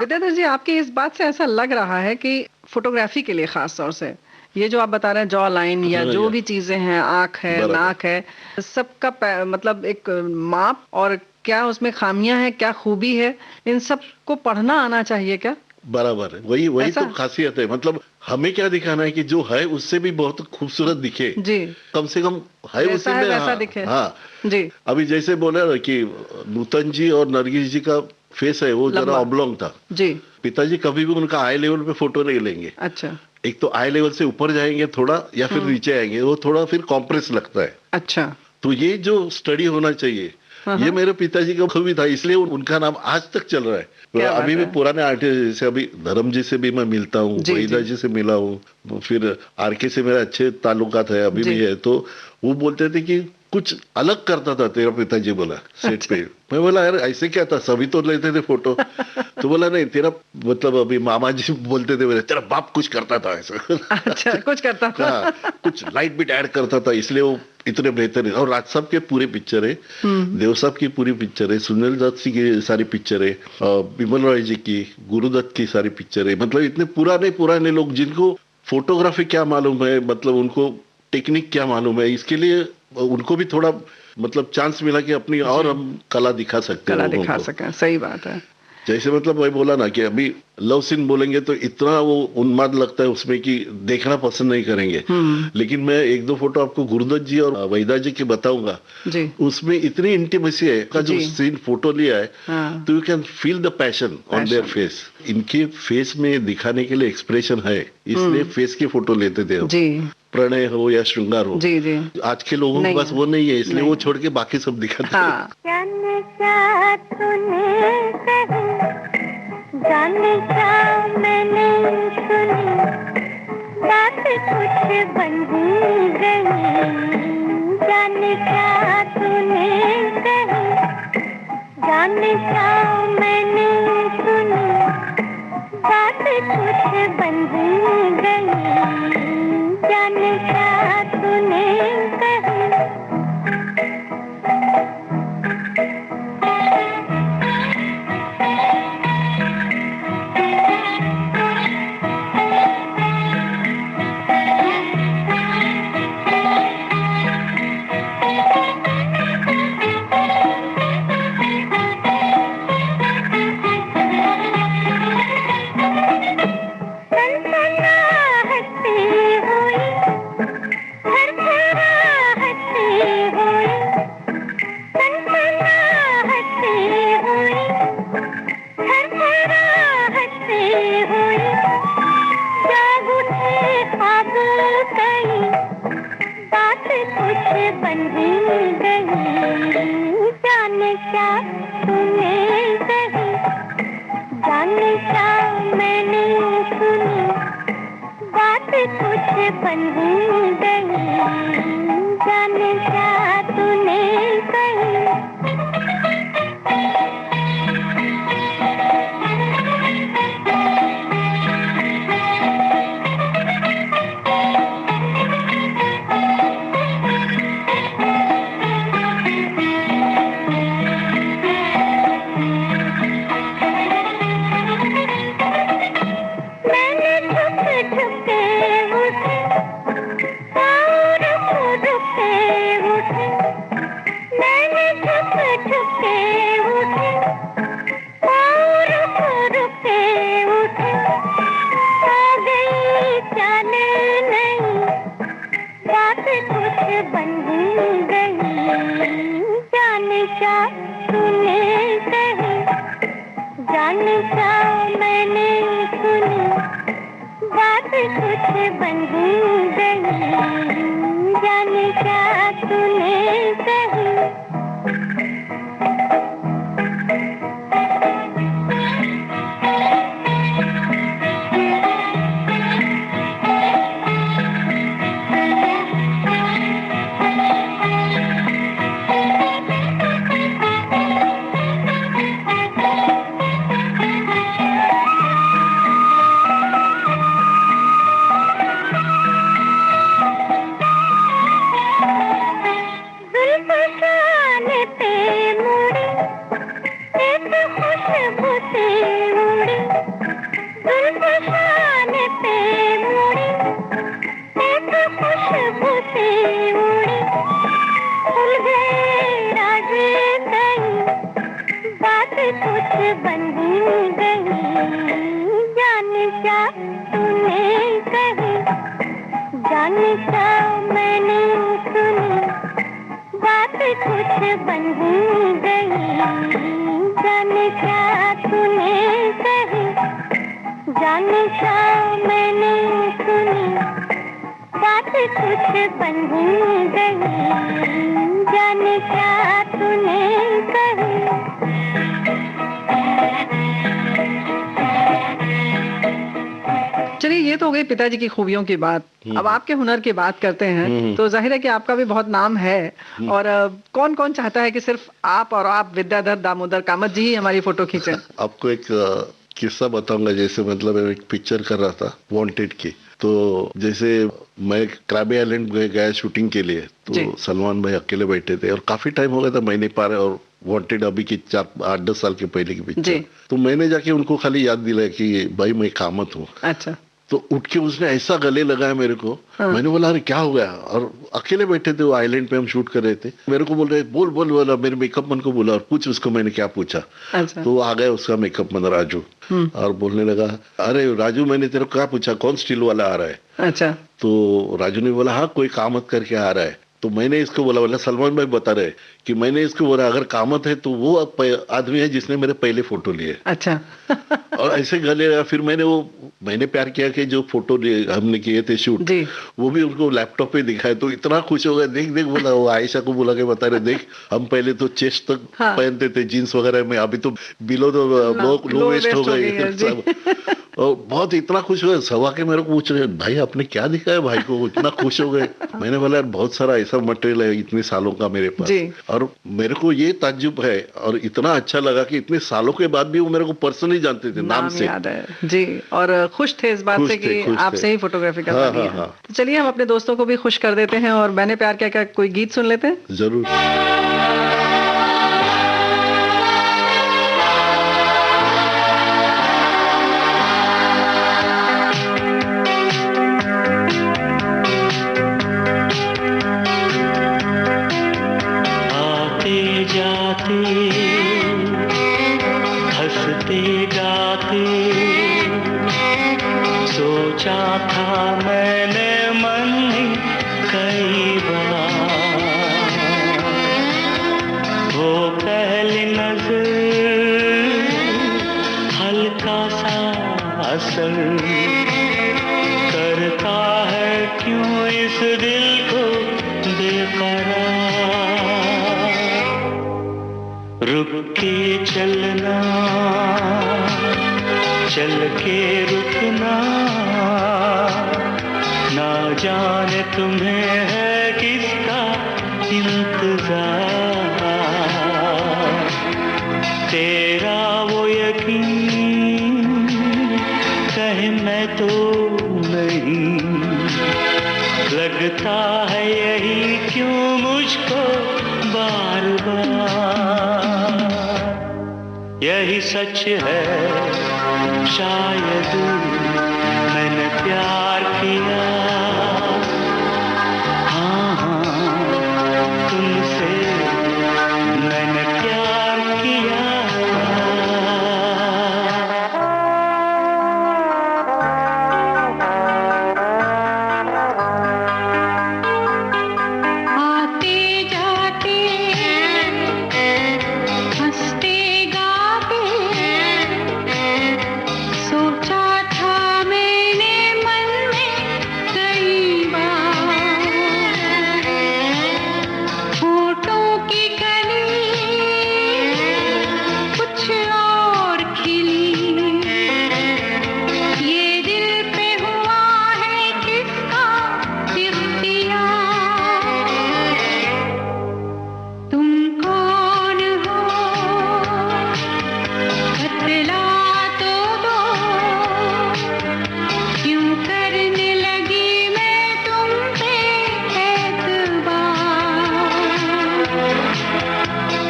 विद्याधर जी, आपकी इस बात से ऐसा लग रहा है कि फोटोग्राफी के लिए खास तौर से ये जो आप बता रहे हैं जॉ लाइन या हाँ, जो भी चीजें हैं, आंख है, बराबर। नाक है, सबका मतलब एक माप और क्या उसमें खामियां हैं, क्या खूबी है, इन सब को पढ़ना आना चाहिए क्या? बराबर है, वही वही ऐसा? तो खासियत है। मतलब हमें क्या दिखाना है कि जो है उससे भी बहुत खूबसूरत दिखे, जी, कम से कम है जैसा उसी है में। वैसा हाँ, दिखे। हाँ। जी, अभी जैसे बोले ना कि नूतन जी और नरगिस जी का फेस है वो जरा लंबा। ऑब्लोंग था। जी, पिताजी कभी भी उनका आई लेवल पे फोटो नहीं लेंगे। अच्छा एक तो आई लेवल से ऊपर जाएंगे थोड़ा, या फिर नीचे आएंगे, वो थोड़ा फिर कॉम्प्रेस लगता है। अच्छा। तो ये जो स्टडी होना चाहिए, ये मेरे पिताजी का खूबी था, इसलिए उनका नाम आज तक चल रहा है। क्या अभी बात भी है। पुराने आर्टिस्ट, जैसे अभी धर्म जी से भी मैं मिलता हूँ, जी, वहीदा जी। जी से मिला हूँ, फिर आरके से मेरा अच्छे ताल्लुकात है, अभी जी। भी है। तो वो बोलते थे कि कुछ अलग करता था तेरा पिताजी, बोला सेट पे। मैं बोला यार ऐसे क्या था, सभी तो लेते थे फोटो। तो बोला नहीं, तेरा मतलब अभी मामा जी बोलते थे बोले तेरा बाप कुछ करता था ऐसा। अच्छा, कुछ करता था। हाँ, कुछ लाइट बिट ऐड करता था, इसलिए वो इतने बेहतर है। और राज साहब के पूरे पिक्चर है, देव साहब की पूरी पिक्चर है, सुनील दत्त की सारी पिक्चर है, बिमल रॉय जी की, गुरुदत्त की सारी पिक्चर है। मतलब इतने पुराने पुराने लोग जिनको फोटोग्राफी क्या मालूम है, मतलब उनको टेक्निक क्या मालूम है, इसके लिए उनको भी थोड़ा मतलब चांस मिला कि अपनी और हम कला दिखा सकते हैं कला लोगों दिखा को। सकें, सही बात है। जैसे मतलब मैं बोला ना कि अभी लव सीन बोलेंगे तो इतना वो उन्माद लगता है उसमें कि देखना पसंद नहीं करेंगे। लेकिन मैं एक दो फोटो आपको गुरुदत्त जी और वहीदा जी की बताऊंगा, जी, उसमें इतनी इंटीमेसी है का जो जी। सीन फोटो लिया है, हाँ। तो you can feel the passion on their face. इनके फेस में दिखाने के लिए एक्सप्रेशन है, इसलिए फेस की फोटो लेते थे हम। जी, प्रणय हो या श्रृंगार हो। जी, जी। आज के लोगों के नहीं पास है। वो नहीं है, इसलिए नहीं वो है। छोड़ के बाकी सब दिखाते हैं। हाँ, जाने क्या मैंने सुनी, बात कुछ बन गई। जाने क्या तूने कही, जाने क्या मैंने सुनी, बात कुछ बन गई। जाने क्या तूने कही। बन ही गई, जाने क्या तूने कही, जाने क्या मैंने सुनी, बात कुछ बन ही गई, जाने क्या तूने कही। चलिए, ये तो हो गई पिताजी की खूबियों की बात। अब आपके हुनर की बात करते हैं तो जाहिर है कि आपका भी बहुत नाम है, और कौन कौन चाहता है कि सिर्फ आप और आप विद्याधर दामोदर कामत जी ही हमारी फोटो खींचें। आपको एक किस्सा बताऊंगा। जैसे मतलब मैं एक पिक्चर कर रहा था वांटेड की, तो जैसे मैं क्रैबी आइलैंड गया शूटिंग के लिए, तो सलमान भाई अकेले बैठे थे और काफी टाइम हो गया था, मैं नहीं पा रहे, और वांटेड अभी की 8-10 साल के पहले की पिक्चर। तो मैंने जाके उनको खाली याद दिलाया कि भाई मैं कामत हूँ। अच्छा। तो उठ के उसने ऐसा गले लगाया मेरे को। मैंने बोला अरे क्या हो गया, और अकेले बैठे थे, वो आइलैंड पे हम शूट कर रहे थे। मेरे को बोल रहे बोल बोल बोला, मेरे मेकअप मैन को बोला और पूछ उसको। मैंने क्या पूछा, अच्छा। तो आ गया उसका मेकअप मैन राजू, और बोलने लगा अरे राजू मैंने तेरे को क्या पूछा, कौन स्टील वाला आ रहा है। अच्छा। तो राजू ने बोला हाँ कोई कामत करके आ रहा है। तो मैंने इसको बोला सलमान भाई बता रहे कि मैंने इसको बोला अगर कामत है तो वो आदमी है जिसने मेरे पहले फोटो लिए। अच्छा। और ऐसे गले, फिर मैंने प्यार किया कि जो फोटो हमने किए थे शूट, वो भी उनको लैपटॉप पे दिखाए, तो इतना खुश हो गया। देख देख बोला, वो आयशा को बोला के बता रहे देख हम पहले तो चेस्ट तक पहनते थे जीन्स वगैरह में, अभी तो बिलो तो लो वेस्ट हो गई। और बहुत इतना खुश हुए, सवा के मेरे को पूछ रहे भाई आपने क्या दिखाया भाई को, इतना खुश हो गए। मैंने बोला बहुत सारा ऐसा मटेरियल है इतने सालों का मेरे पास, और मेरे को ये ताज्जुब है और इतना अच्छा लगा कि इतने सालों के बाद भी वो मेरे को पर्सनली जानते थे, नाम से याद है जी, और खुश थे इस बात से कि आपसे ही फोटोग्राफी करवानी है। तो चलिए हम अपने दोस्तों को भी खुश कर देते हैं, और मैंने प्यार किया का कोई गीत सुन लेते हैं। जरूर। हंसते गाते सोचा था मैंने मन में कई बार, वो पहली नजर हल्का सा असर करता है क्यों इस दिल को बेकरार। के रुकना, ना जाने तुम्हें है किसका इंतजार, तेरा वो यकीन कहे मैं तो नहीं, लगता है यही क्यों मुझको बार बार। यही सच है शायद मैंने प्यार किया, हाँ हाँ तुमसे मैंने प्यार किया। आते जाते हंसते गाते सोचा था मैंने मन में कई बार, होठों की कली कुछ और खिली, ये दिल पे हुआ है किसका इख्तियार। तुम कौन हो बतला तो दो, क्यों करने लगी मैं तुम पे एतबार।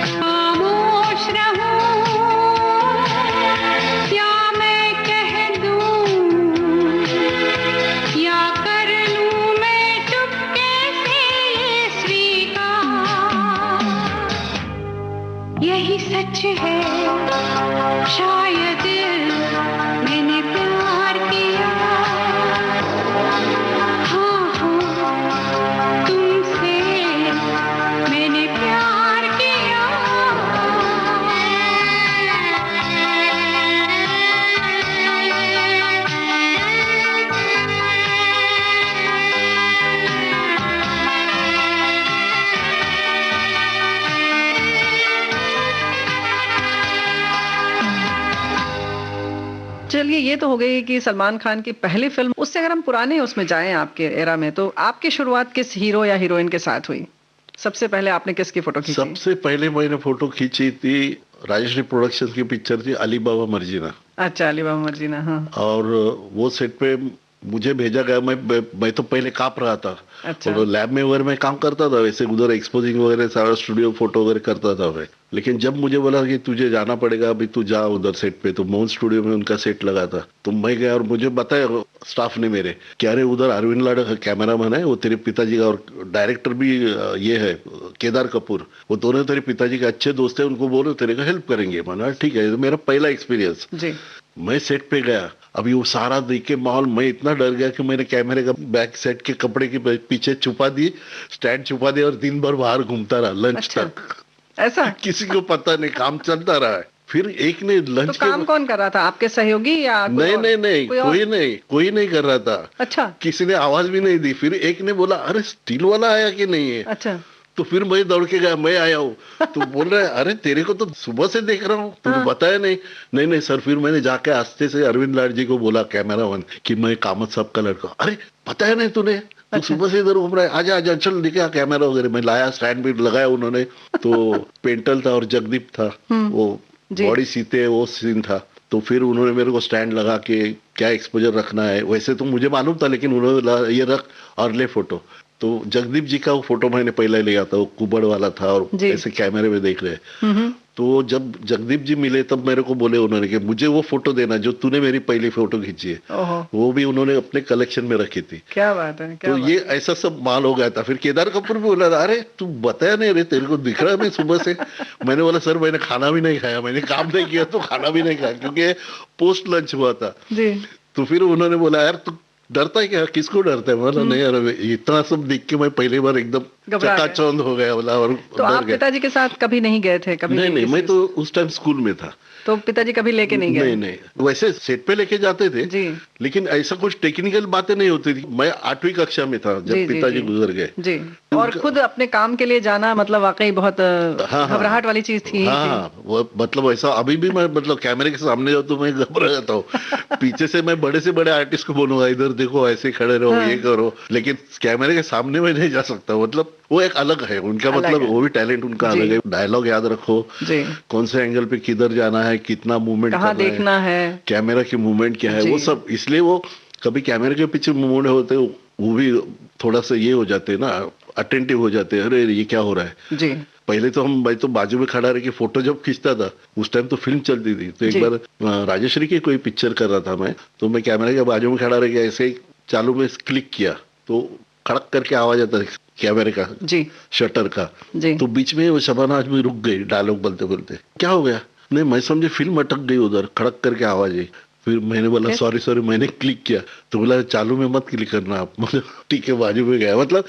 खामोश रहूं या मैं कह दूं, या कर लूं मैं चुपके से ये स्वीकार। यही सच है शायद मैंने प्यार किया, हाँ हाँ तुमसे मैंने प्यार किया। चलिए, ये तो हो गई कि सलमान खान की पहली फिल्म। उससे अगर हम पुराने उसमें जाएं आपके एरा में, तो आपकी शुरुआत किस हीरो या हीरोइन के साथ हुई? सबसे पहले आपने किसकी फोटो खींची? सबसे पहले मैंने फोटो खींची थी राजश्री प्रोडक्शन की पिक्चर थी अली बाबा मर्जीना, अच्छा, अली बाबा मर्जीना, हाँ। और वो सेट पे मुझे भेजा गया। मैं तो पहले कांप रहा था, अच्छा। और लैब में वगैरह मैं काम करता था, वैसे उधर एक्सपोजिंग वगैरह सारा स्टूडियो फोटो वगैरह करता था मैं। लेकिन जब मुझे बोला कि तुझे जाना पड़ेगा, अभी तू जा उधर सेट पे, तो मोहन स्टूडियो में उनका सेट लगा था, तो मैं गया और मुझे बताया स्टाफ ने मेरे, क्या रे उधर अरविंद लाड़ा कैमरामैन है, वो तेरे पिताजी का, और डायरेक्टर भी ये है केदार कपूर, वो दोनों तेरे पिताजी के अच्छे दोस्त है, उनको बोलो तेरे का हेल्प करेंगे। मैंने ठीक है, मेरा पहला एक्सपीरियंस। जी। मैं सेट पे गया, अभी वो सारा देख के माहौल, मैं इतना डर गया कि मैंने कैमरे का बैक सेट के कपड़े के पीछे छुपा दी, स्टैंड छुपा दिया, और दिन भर बाहर घूमता रहा लंच अच्छा। तक। ऐसा? किसी को पता नहीं, काम चलता रहा है। फिर एक ने तो लंच काम कौन कर रहा था, आपके सहयोगी या कोई नहीं और? नहीं नहीं, कोई नहीं कर रहा था। अच्छा। किसी ने आवाज भी नहीं दी। फिर एक ने बोला अरे स्टील वाला आया कि नहीं है, अच्छा। तो फिर मैं दौड़ के गया, मैं आया हूँ। तो बोल रहा है अरे तेरे को तो सुबह से देख रहा हूँ, तुमने बताया नहीं। नहीं सर, फिर मैंने जाके आस्ते से अरविंद लाड जी को बोला, कैमरामैन, कि मैं कामत साहब का लड़का। अरे पता है नहीं तूने, तू सुबह से इधर घूम रहा है, आजा आजा चल दिखा कैमरा वगैरह। मैं लाया, स्टैंड भी लगाया उन्होंने। तो पेंटल था और जगदीप था, वो बॉडी सीते वो सीन था। तो फिर उन्होंने मेरे को स्टैंड लगा के क्या एक्सपोजर रखना है, वैसे तो मुझे मालूम था, लेकिन उन्होंने ये रख और ले फोटो। तो जगदीप जी का वो फोटो मैंने पहले लिया था, वो कुबड़ वाला था, और ऐसे कैमरे में देख रहे। तो जब जगदीप जी मिले तब मेरे को बोले उन्होंने कि मुझे वो फोटो देना जो तूने मेरी पहली फोटो खींची है। वो भी उन्होंने अपने कलेक्शन में रखी थी। क्या बात है, क्या तो बात ये ऐसा सब माल हो गया था। फिर केदार कपूर भी बोला, अरे तू बताया नहीं रे, तेरे को दिख रहा है मैं सुबह से। मैंने बोला सर मैंने खाना भी नहीं खाया, मैंने काम नहीं किया तो खाना भी नहीं खाया, क्योंकि पोस्ट लंच हुआ था जी। तो फिर उन्होंने बोला यार तू डरता है क्या, किसको डरता है? बोला नहीं यार, इतना सब देख के मैं पहली बार एकदम घबरा गए। चकाचौंध हो गया बोला और तो डर आप गए। पिताजी के साथ कभी नहीं गए थे? कभी नहीं नहीं, मैं किसी- तो उस टाइम स्कूल में था। तो पिताजी कभी लेके नहीं गए? नहीं नहीं, वैसे सेट पे लेके जाते थे जी लेकिन ऐसा कुछ टेक्निकल बातें नहीं होती थी। मैं 8वीं कक्षा में था जी, जब जी, पिताजी जी। गुजर गए। जी। और खुद अपने काम के लिए जाना मतलब वाकई बहुत हाँ, घबराहट वाली चीज थी। हाँ, वो मतलब ऐसा अभी भी मैं मतलब कैमरे के सामने जाऊँ तो मैं घबरा जाता हूँ। पीछे से मैं बड़े से बड़े आर्टिस्ट को बोलूंगा इधर देखो, ऐसे खड़े रहो, हाँ। ये करो, लेकिन कैमरे के सामने में नहीं जा सकता। मतलब वो एक अलग है उनका, अलग मतलब है। वो भी टैलेंट उनका जी। अलग है। डायलॉग याद रखो, जी। कौन से एंगल पे किधर जाना है, कितना मूवमेंट कहाँ करना है, देखना है। कैमरा की मूवमेंट क्या है, जी। वो सब। इसलिए वो कभी कैमरे के पीछे मूवमेंट होते वो भी थोड़ा सा ये हो जाते हैं ना, अटेंटिव हो जाते हैं, अरे ये क्या हो रहा है। जी पहले तो मैं तो बाजू में खड़ा रह के फोटो जब खींचता था, उस टाइम तो फिल्म चलती थी, तो एक जी। बार राजेश्वरी की कोई पिक्चर कर रहा था मैं, तो मैं कैमरे के बाजू में खड़ा रह के ऐसे ही चालू में क्लिक किया तो खड़क करके आवाज आता है कैमरे का, जी शटर का। जी। तो बीच में वो शबाना आजमी रुक गई डायलॉग बोलते बोलते। क्या हो गया? नहीं, मैं समझे फिल्म अटक गई उधर, खड़क करके आवाज आई। फिर मैंने बोला सॉरी सॉरी, मैंने क्लिक किया। तो बोला चालू में मत क्लिक करना आप। मतलब ठीक है, बाजू में गया। मतलब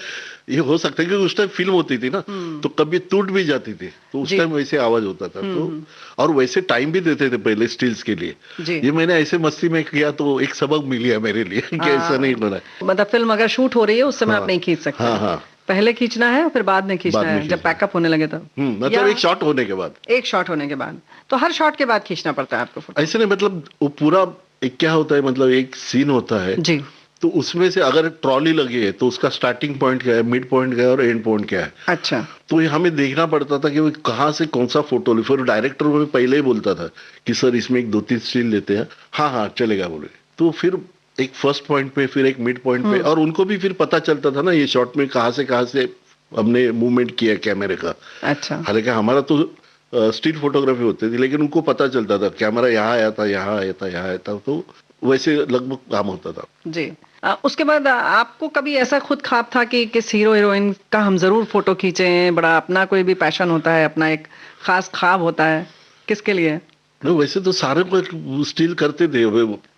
ये हो सकता है कि उस टाइम फिल्म होती थी ना, तो कभी टूट भी जाती थी, तो उस जी। टाइम वैसे आवाज होता था। तो और वैसे टाइम भी देते थे पहले स्टिल्स के लिए। जी। ये मैंने ऐसे मस्ती में किया तो एक सबक मिल गया मेरे लिए कि ऐसा नहीं होना है। मतलब फिल्म अगर शूट हो रही है उस समय हाँ। आप नहीं खींच सकते? हाँ, हाँ। पहले खींचना है और फिर बाद में खींचना बाद में है, जब खींचना है। पैकअप होने लगे तब? मतलब या एक शॉट होने के बाद। एक शॉट होने के बाद? तो हर शॉट के बाद खींचना पड़ता है आपको फोटो? ऐसे नहीं, मतलब वो पूरा एक क्या होता है, मतलब एक सीन होता है जी तो उसमें से अगर ट्रॉली लगी है तो उसका स्टार्टिंग पॉइंट क्या है, मिड पॉइंट क्या है और एंड पॉइंट क्या है। अच्छा। तो ये हमें देखना पड़ता था कि वो कहाँ से कौन सा फोटो ले। फिर डायरेक्टर हमें पहले ही बोलता था कि सर इसमें एक 2-3 स्टिल लेते हैं। हाँ हाँ चलेगा बोले। तो फिर एक फर्स्ट पॉइंट पे, फिर एक मिड पॉइंट पे, और उनको भी फिर पता चलता था ना ये शॉट में कहाँ से हमने मूवमेंट किया कैमरे का। अच्छा। हालांकि हमारा तो स्टिल फोटोग्राफी होती थी, लेकिन उनको पता चलता था कैमरा यहाँ आया था, यहाँ आया था, यहाँ आया था। तो वैसे लगभग काम होता था। जी। उसके बाद आपको कभी ऐसा खुद ख्वाब था कि किस हीरो हीरोइन का हम जरूर फोटो खींचें? बड़ा अपना कोई भी पैशन होता है, अपना एक खास ख्वाब होता है, किसके लिए? नहीं, वैसे तो सारे को स्टिल करते थे।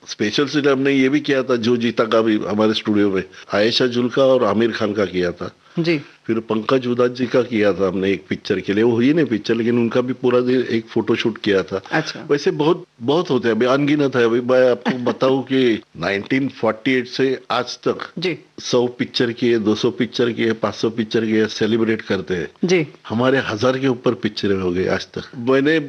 स्पेशल स्टिल हमने ये भी किया था, जो जीता का भी हमारे स्टूडियो में आयशा जुल्का और आमिर खान का किया था। जी। फिर पंकज उदास जी का किया था हमने एक पिक्चर के लिए। वो हुई नहीं पिक्चर, लेकिन उनका भी पूरा दिन एक फोटो शूट किया था। अच्छा। वैसे बहुत बहुत होते हैं, अभी अनगिनत है। अभी मैं आपको बताऊं कि 1948 से आज तक जी 100 पिक्चर किए, 200 पिक्चर किए, 500 पिक्चर किए, सेलिब्रेट करते हैं। जी। हमारे 1000 के ऊपर पिक्चरें हो गई आज तक। मैंने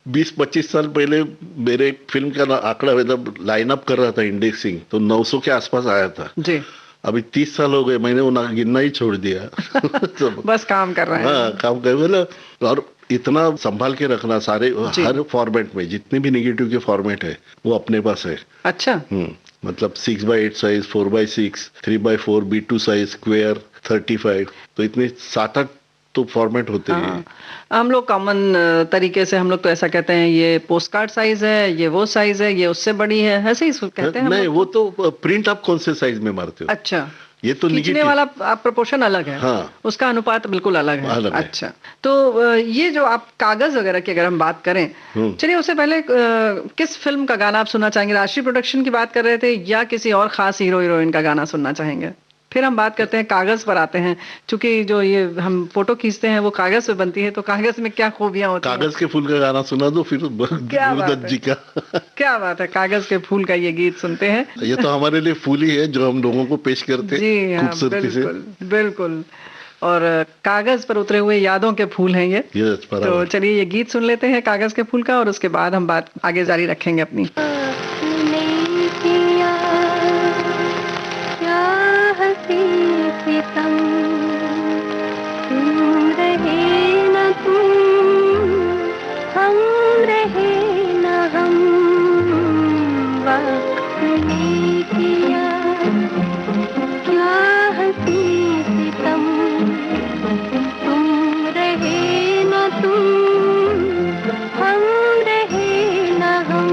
20-25 साल पहले मेरे फिल्म का आंकड़ा मतलब लाइन अप कर रहा था इंडेक्सिंग, तो 900 के आसपास आया था। जी। अभी 30 साल हो गए, मैंने वो गिनना ही छोड़ दिया। तो, बस काम कर रहे हैं। हाँ, काम कर मतलब। और इतना संभाल के रखना सारे, हर फॉर्मेट में जितने भी निगेटिव के फॉर्मेट है वो अपने पास है। अच्छा। मतलब 6x8 size, 4x6, 3x4, B2 size, square, 35, तो इतने 7-8 तो फॉर्मेट होते हैं। हाँ। हम लोग कॉमन तरीके से हम लोग तो ऐसा कहते हैं ये पोस्ट कार्ड साइज है, ये वो साइज है, ये उससे बड़ी है, ऐसे ही कहते हैं हम नहीं, लोग। वो तो प्रिंट आप कौन से साइज में मारते हो। अच्छा। ये तो खींचने निगेटिव वाला प्रोपोर्शन अलग है। हाँ। उसका अनुपात बिल्कुल अलग है। अलग है। अच्छा। तो ये जो आप कागज वगैरह की अगर हम बात करें, चलिए उससे पहले किस फिल्म का गाना आप सुनना चाहेंगे? राष्ट्रीय प्रोडक्शन की बात कर रहे थे या किसी और खास हीरो हीरोइन का गाना सुनना चाहेंगे? फिर हम बात करते हैं कागज पर आते हैं, क्योंकि जो ये हम फोटो खींचते हैं वो कागज पे बनती है, तो कागज में क्या खूबियां होती हैं? कागज के फूल का गाना सुना दो फिर क्या बात गुरुदत्त है? जी का। क्या बात है, कागज के फूल का ये गीत सुनते हैं। ये तो हमारे लिए फूल ही है जो हम लोगों को पेश करते हैं जी हाँ, खूबसूरती से। बिल्कुल बिल्कुल। और कागज पर उतरे हुए यादों के फूल हैं ये। Yes, तो बराबर। चलिए ये गीत सुन लेते हैं कागज के फूल का, और उसके बाद हम बात आगे जारी रखेंगे अपनी। आपने किया क्या हंसी सितम, तुम रहे न तुम, हम रहे न हम, वक्त ने किया क्या हंसी सितम, तुम रहे न तुम, हम रहे न हम,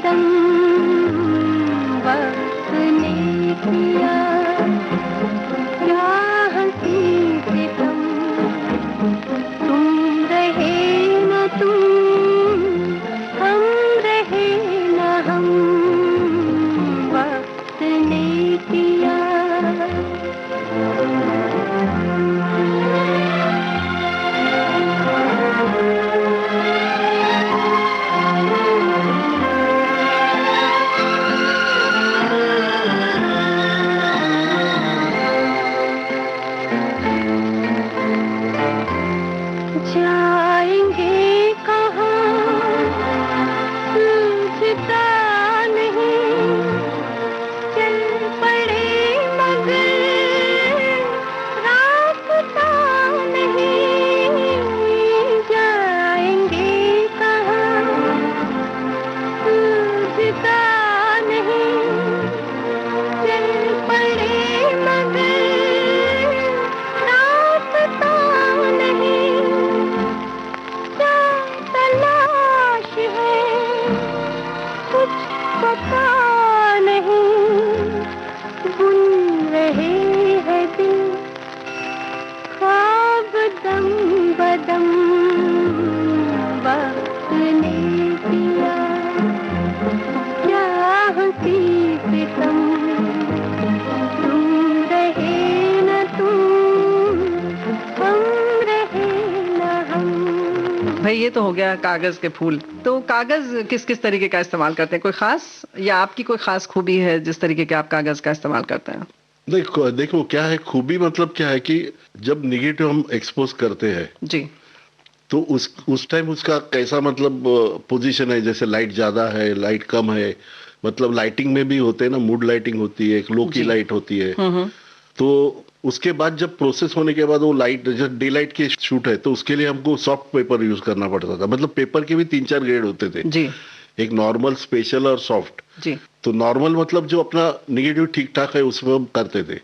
सितम वक्त ने किया, क्या हंसी सितम, तुम रहे न तुम, हम रहे न हम, वक्त ने किया। जाएंगे कहाँ सूझता नहीं, चल पड़े मगर रास्ता नहीं, जाएंगे कहाँ सूझता नहीं, चल पड़े मगर रास्ता नहीं, तलाश है कुछ पता नहीं, बुन रहे हैं दिल ख्वाब दम बदम, वक्त ने किया, क्या हंसी सितम, तुम रहे न तुम, हम रहे न हम। भाई ये तो हो गया कागज के फूल। तो कागज किस किस तरीके का इस्तेमाल करते हैं, कोई खास, या आपकी कोई खास खूबी है जिस तरीके के आप कागज का इस्तेमाल करते हैं? देखो देखो क्या है खूबी, मतलब क्या है कि जब निगेटिव हम एक्सपोज करते हैं जी तो उस टाइम उसका कैसा मतलब पोजीशन है, जैसे लाइट ज्यादा है, लाइट कम है, मतलब लाइटिंग में भी होते हैं ना, मूड लाइटिंग होती है, एक लो की लाइट होती है। तो उसके बाद जब प्रोसेस होने के बाद वो लाइट, जब डे लाइट की शूट है तो उसके लिए हमको सॉफ्ट पेपर यूज करना पड़ता था। मतलब पेपर के भी 3-4 ग्रेड होते थे जी एक नॉर्मल, स्पेशल और सॉफ्ट। जी तो नॉर्मल मतलब जो अपना निगेटिव ठीक ठाक है उसमें हम करते थे।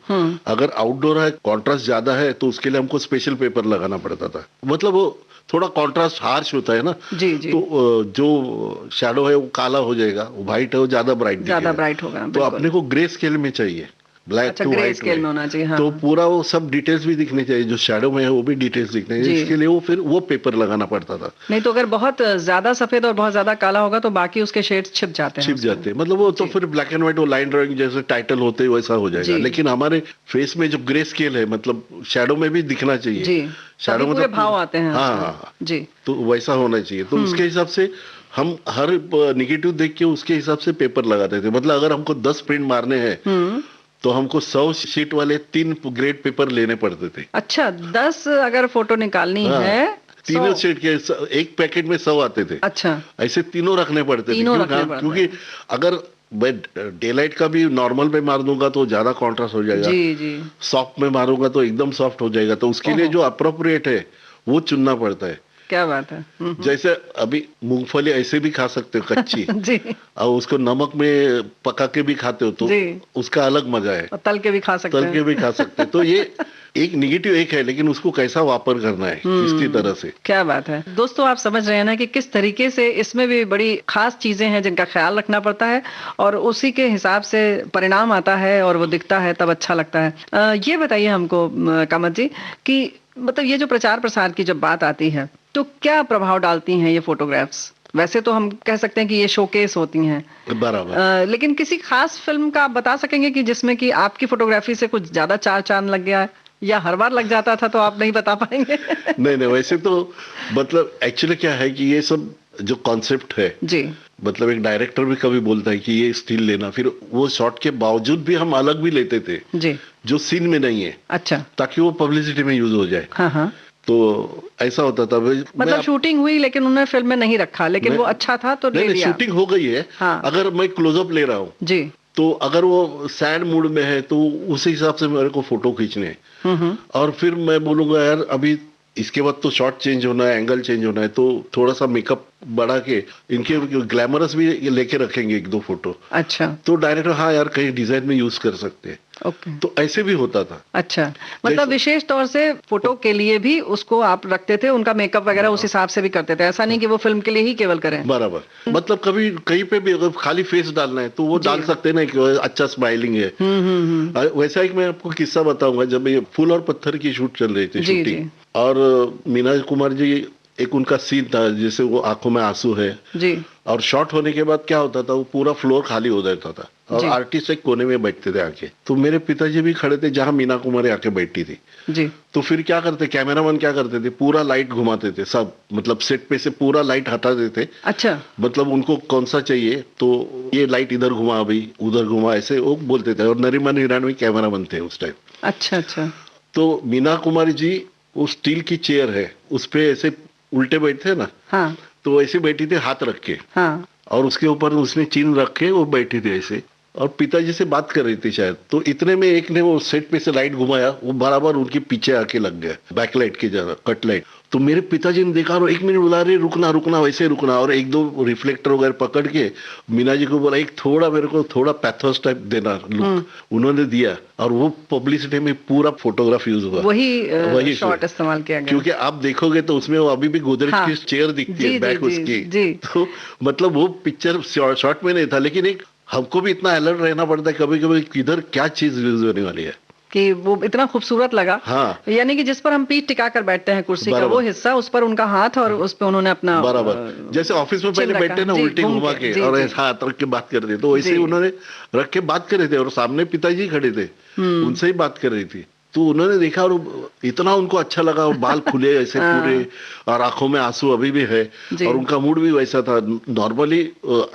अगर आउटडोर है, कॉन्ट्रास्ट ज्यादा है, तो उसके लिए हमको स्पेशल पेपर लगाना पड़ता था। मतलब वो थोड़ा कॉन्ट्रास्ट हार्श होता है ना, जी जी, तो जो शैडो है वो काला हो जाएगा, व्हाइट है वो ज्यादा ब्राइट होगा। तो बिल्कुल। अपने को ग्रे स्केल में चाहिए, ब्लैक अच्छा, टू ग्रे व्हाइट स्केल में होना चाहिए। हाँ। तो पूरा वो सब डिटेल्स भी दिखने चाहिए, जो शैडो में है वो भी डिटेल्स दिखने चाहिए। इसके लिए वो फिर वो पेपर लगाना पड़ता था। नहीं तो अगर बहुत ज्यादा सफेद और बहुत ज्यादा काला होगा तो बाकी उसके शेड्स छिप जाते हैं। छिप जाते हैं, मतलब वो तो फिर ब्लैक एंड व्हाइट, वो लाइन ड्राइंग जैसे टाइटल होते हैं वैसा हो जाएगा। लेकिन हमारे फेस में जो ग्रे स्केल है, मतलब शैडो में भी दिखना चाहिए जी, शैडो में पूरे भाव आते हैं। हाँ जी, तो वैसा होना चाहिए। तो उसके हिसाब से हम हर निगेटिव देख के उसके हिसाब से पेपर लगाते थे। मतलब अगर हमको 10 प्रिंट मारने हैं तो हमको 100 शीट वाले 3 ग्रेड पेपर लेने पड़ते थे। अच्छा, 10 अगर फोटो निकालनी है, तीनों शीट के एक पैकेट में 100 आते थे। अच्छा, ऐसे तीनों रखने पड़ते थे। क्योंकि अगर मैं डे लाइट का भी नॉर्मल में मार दूंगा तो ज्यादा कॉन्ट्रास्ट हो जाएगा, जी जी, सॉफ्ट में मारूंगा तो एकदम सॉफ्ट हो जाएगा। तो उसके लिए जो अप्रोप्रिएट है वो चुनना पड़ता है। क्या बात है। जैसे अभी मूंगफली ऐसे भी खा सकते हो कच्ची जी, और उसको नमक में पका के भी खाते हो तो उसका अलग मजा है। और तल के भी खा सकते हैं। तल के भी खा सकते हैं। तो ये एक निगेटिव एक है, लेकिन उसको कैसा वापर करना है किसकी तरह से। क्या बात है। दोस्तों आप समझ रहे हैं ना कि किस तरीके से इसमें भी बड़ी खास चीजें हैं जिनका ख्याल रखना पड़ता है और उसी के हिसाब से परिणाम आता है और वो दिखता है तब अच्छा लगता है। ये बताइए हमको कामत जी कि मतलब ये जो प्रचार प्रसार की जब बात आती है तो क्या प्रभाव डालती हैं ये फोटोग्राफ्स? वैसे तो हम कह सकते हैं कि ये शोकेस होती हैं बराबर, लेकिन किसी खास फिल्म का आप बता सकेंगे कि जिसमें कि आपकी फोटोग्राफी से कुछ ज्यादा चार चांद लग गया है, या हर बार लग जाता था तो आप नहीं बता पाएंगे? नहीं वैसे तो मतलब एक्चुअली क्या है कि ये सब जो कॉन्सेप्ट है जी, मतलब एक डायरेक्टर भी कभी बोलता है कि ये स्टिल लेना, फिर वो शॉट के बावजूद भी हम अलग भी लेते थे जी, जो सीन में नहीं है। अच्छा, ताकि वो पब्लिसिटी में यूज हो जाए। हाँ, तो ऐसा होता था। मतलब शूटिंग हुई लेकिन उन्होंने फिल्म में नहीं रखा, लेकिन वो अच्छा था तो ले लिया। शूटिंग हो गई है। हाँ। अगर मैं क्लोजअप ले रहा हूँ जी, तो अगर वो सैड मूड में है तो उस हिसाब से मेरे को फोटो खींचने हैं। और फिर मैं बोलूंगा यार अभी इसके बाद तो शॉट चेंज होना है, एंगल चेंज होना है, तो थोड़ा सा मेकअप बढ़ा के इनके ग्लैमरस भी लेके रखेंगे 1-2 फोटो। अच्छा, तो डायरेक्टर हाँ यार कहीं डिजाइन में यूज कर सकते हैं। ओके। तो ऐसे भी होता था। अच्छा, मतलब विशेष तौर से फोटो के लिए भी उसको आप रखते थे, उनका मेकअप वगैरह उस हिसाब से भी करते थे, ऐसा नहीं कि वो फिल्म के लिए ही केवल करें। बराबर, मतलब कभी कहीं पे भी अगर खाली फेस डालना है तो वो डाल सकते ना कि अच्छा स्माइलिंग है। वैसा एक मैं आपको किस्सा बताऊंगा। जब ये फूल और पत्थर की शूट चल रही थी, शूटिंग, और मीना कुमार जी, एक उनका सीन था जैसे वो आंखों में आंसू है जी, और शॉट होने के बाद क्या होता था, वो पूरा फ्लोर खाली हो जाता था और आर्टिस्ट एक कोने में बैठते थे आके। तो मेरे पिताजी भी खड़े थे जहां मीना कुमारी आके बैठी थी जी। तो फिर क्या करते, कैमरामैन क्या करते थे, पूरा लाइट घुमाते थे सब, मतलब सेट पे से पूरा लाइट हटा देते। अच्छा, मतलब उनको कौन सा चाहिए तो ये लाइट इधर घुमा, अभी उधर घुमा, ऐसे वो बोलते थे। और नरीमन हिरानवी कैमरामैन थे उस टाइम। अच्छा अच्छा। तो मीना कुमारी जी, वो स्टील की चेयर है, उस पे ऐसे उल्टे बैठते ना, हाँ, तो ऐसे बैठी थी हाथ रख के, हाँ, और उसके ऊपर उसने चिन्ह रख के वो बैठी थी ऐसे, और पिताजी से बात कर रही थी शायद। तो इतने में एक ने वो सेट पे से लाइट घुमाया, वो बराबर उनके पीछे आके लग गया, बैकलाइट की जगह कट लाइट। तो मेरे पिताजी ने देखा और 1 मिनट बुला रहे, रुकना रुकना, वैसे रुकना, और 1-2 रिफ्लेक्टर वगैरह पकड़ के मीना जी को बोला एक थोड़ा मेरे को थोड़ा पैथोस टाइप देना लुक। उन्होंने दिया और वो पब्लिसिटी में पूरा फोटोग्राफ यूज हुआ, वही शॉट इस्तेमाल किया गया। क्योंकि आप देखोगे तो उसमें वो अभी भी गोदरेज की चेयर दिखती है बैक उसकी। तो मतलब वो पिक्चर शॉर्ट में नहीं था, लेकिन एक हमको भी इतना अलर्ट रहना पड़ता है कभी कभी किधर क्या चीज यूज होने वाली है, कि वो इतना खूबसूरत लगा। हाँ, यानी कि जिस पर हम पीठ टिका कर बैठते हैं कुर्सी का वो हिस्सा, उस पर उनका हाथ, और उस पे उन्होंने अपना बराबर, जैसे ऑफिस में पहले बैठे ना उल्टी घुमा के और ऐसा हाथ रख के बात करते, तो वैसे ही उन्होंने रख के बात कर रहे थे और सामने पिताजी खड़े थे, उनसे ही बात कर रही थी। तो उन्होंने देखा और इतना उनको अच्छा लगा, और बाल खुले ऐसे पूरे, और आंखों में आंसू अभी भी है, और उनका मूड भी वैसा था। नॉर्मली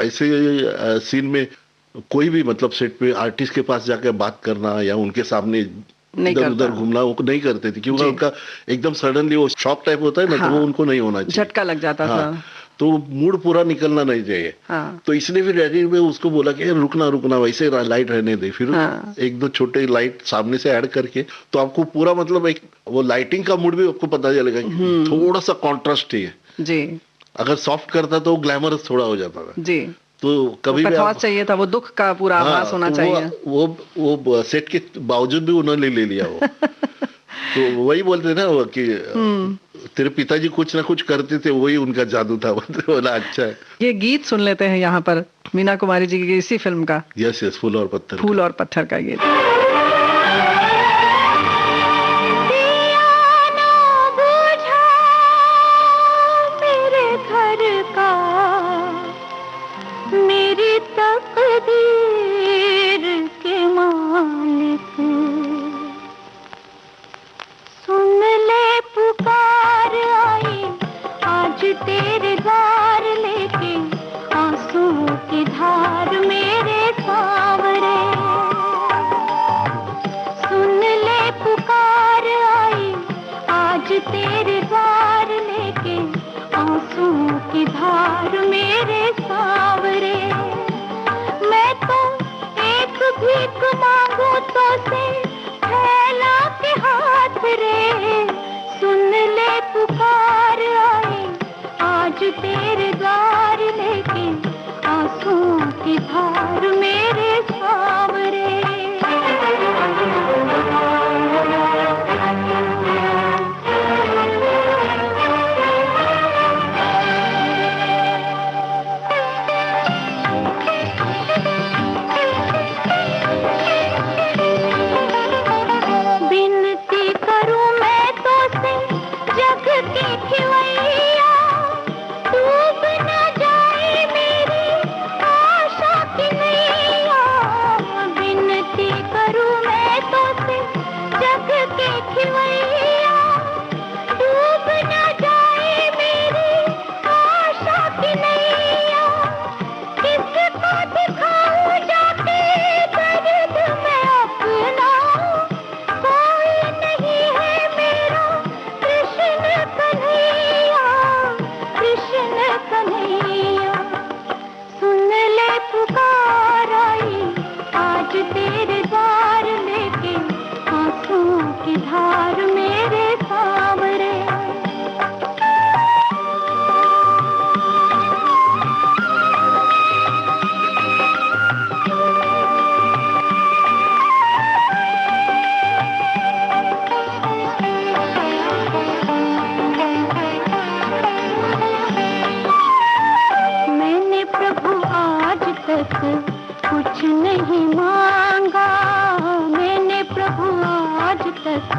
ऐसे सीन में कोई भी मतलब सेट पे आर्टिस्ट के पास जाकर बात करना या उनके सामने इधर उधर घूमना वो नहीं करते थे, क्योंकि उनका एकदम सडनली वो शॉक टाइप होता है ना, तो वो उनको नहीं होना चाहिए, झटका लग जाता था, तो मूड पूरा निकलना नहीं चाहिए। तो इसलिए फिर एडिट में उसको बोला कि रुकना रुकना, वैसे लाइट रहने दे, फिर 1-2 छोटे लाइट सामने से ऐड करके, तो आपको पूरा मतलब एक वो लाइटिंग का मूड भी आपको पता चलेगा कि थोड़ा सा कॉन्ट्रास्ट है जी। अगर सॉफ्ट करता तो ग्लैमरस थोड़ा हो जाता था जी। तो कभी भी चाहिए था, वो दुख का पूरा आभास होना चाहिए। वो सेट के बावजूद भी उन्होंने ले लिया वो। तो वही बोलते ना वो कि तेरे पिताजी कुछ ना कुछ करते थे, वही उनका जादू था। बोला अच्छा है। ये गीत सुन लेते हैं यहाँ पर मीना कुमारी जी की इसी फिल्म का। यस यस, फूल और पत्थर, फूल और पत्थर का गीत। डूब न जाए मेरी आशा की नैया। नहीं मांगा मैंने प्रभु आज तक,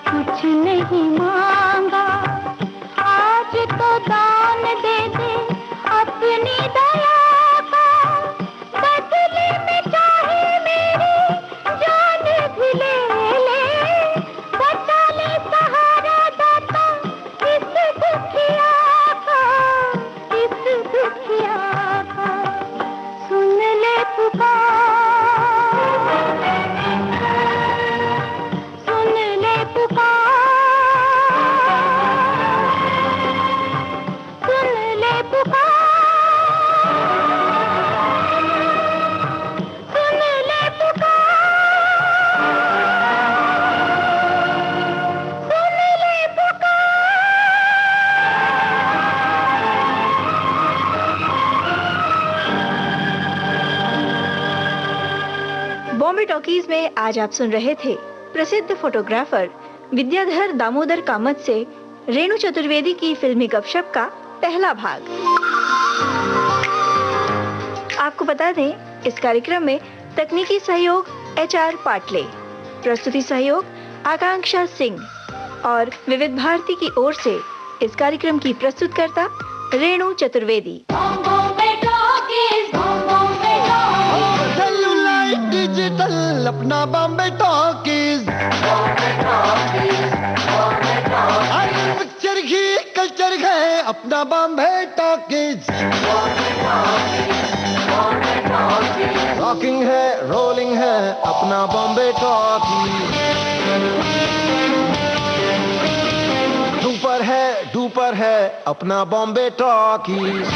कुछ नहीं मांगा। आज तो दान दे दे अपनी दया का, बदले में चाहे मेरी जान भी ले ले। बचा ले सहारा दाता इस दुखिया का, इस दुखिया का। सुन ले पुकार, सुन ले पुकार, सुन ले पुकार, सुन ले पुकार, सुन ले पुकार। बॉम्बे टॉकीज में आज आप सुन रहे थे प्रसिद्ध फोटोग्राफर विद्याधर दामोदर कामत से रेणु चतुर्वेदी की फिल्मी गपशप का पहला भाग। आपको बता दें, इस कार्यक्रम में तकनीकी सहयोग HR पाटले, प्रस्तुति सहयोग आकांक्षा सिंह और विविध भारती की ओर से इस कार्यक्रम की प्रस्तुतकर्ता Renu Chaturvedi. Bombay talkies, Bombay talkies, celluloid digital अपना बॉम्बे टॉकीज। अरे पिक्चर ही कल्चर है अपना बॉम्बे टॉकीज। रॉकिंग है रोलिंग है अपना बॉम्बे टॉकीज। सुपर है डुपर है अपना बॉम्बे टॉकीज।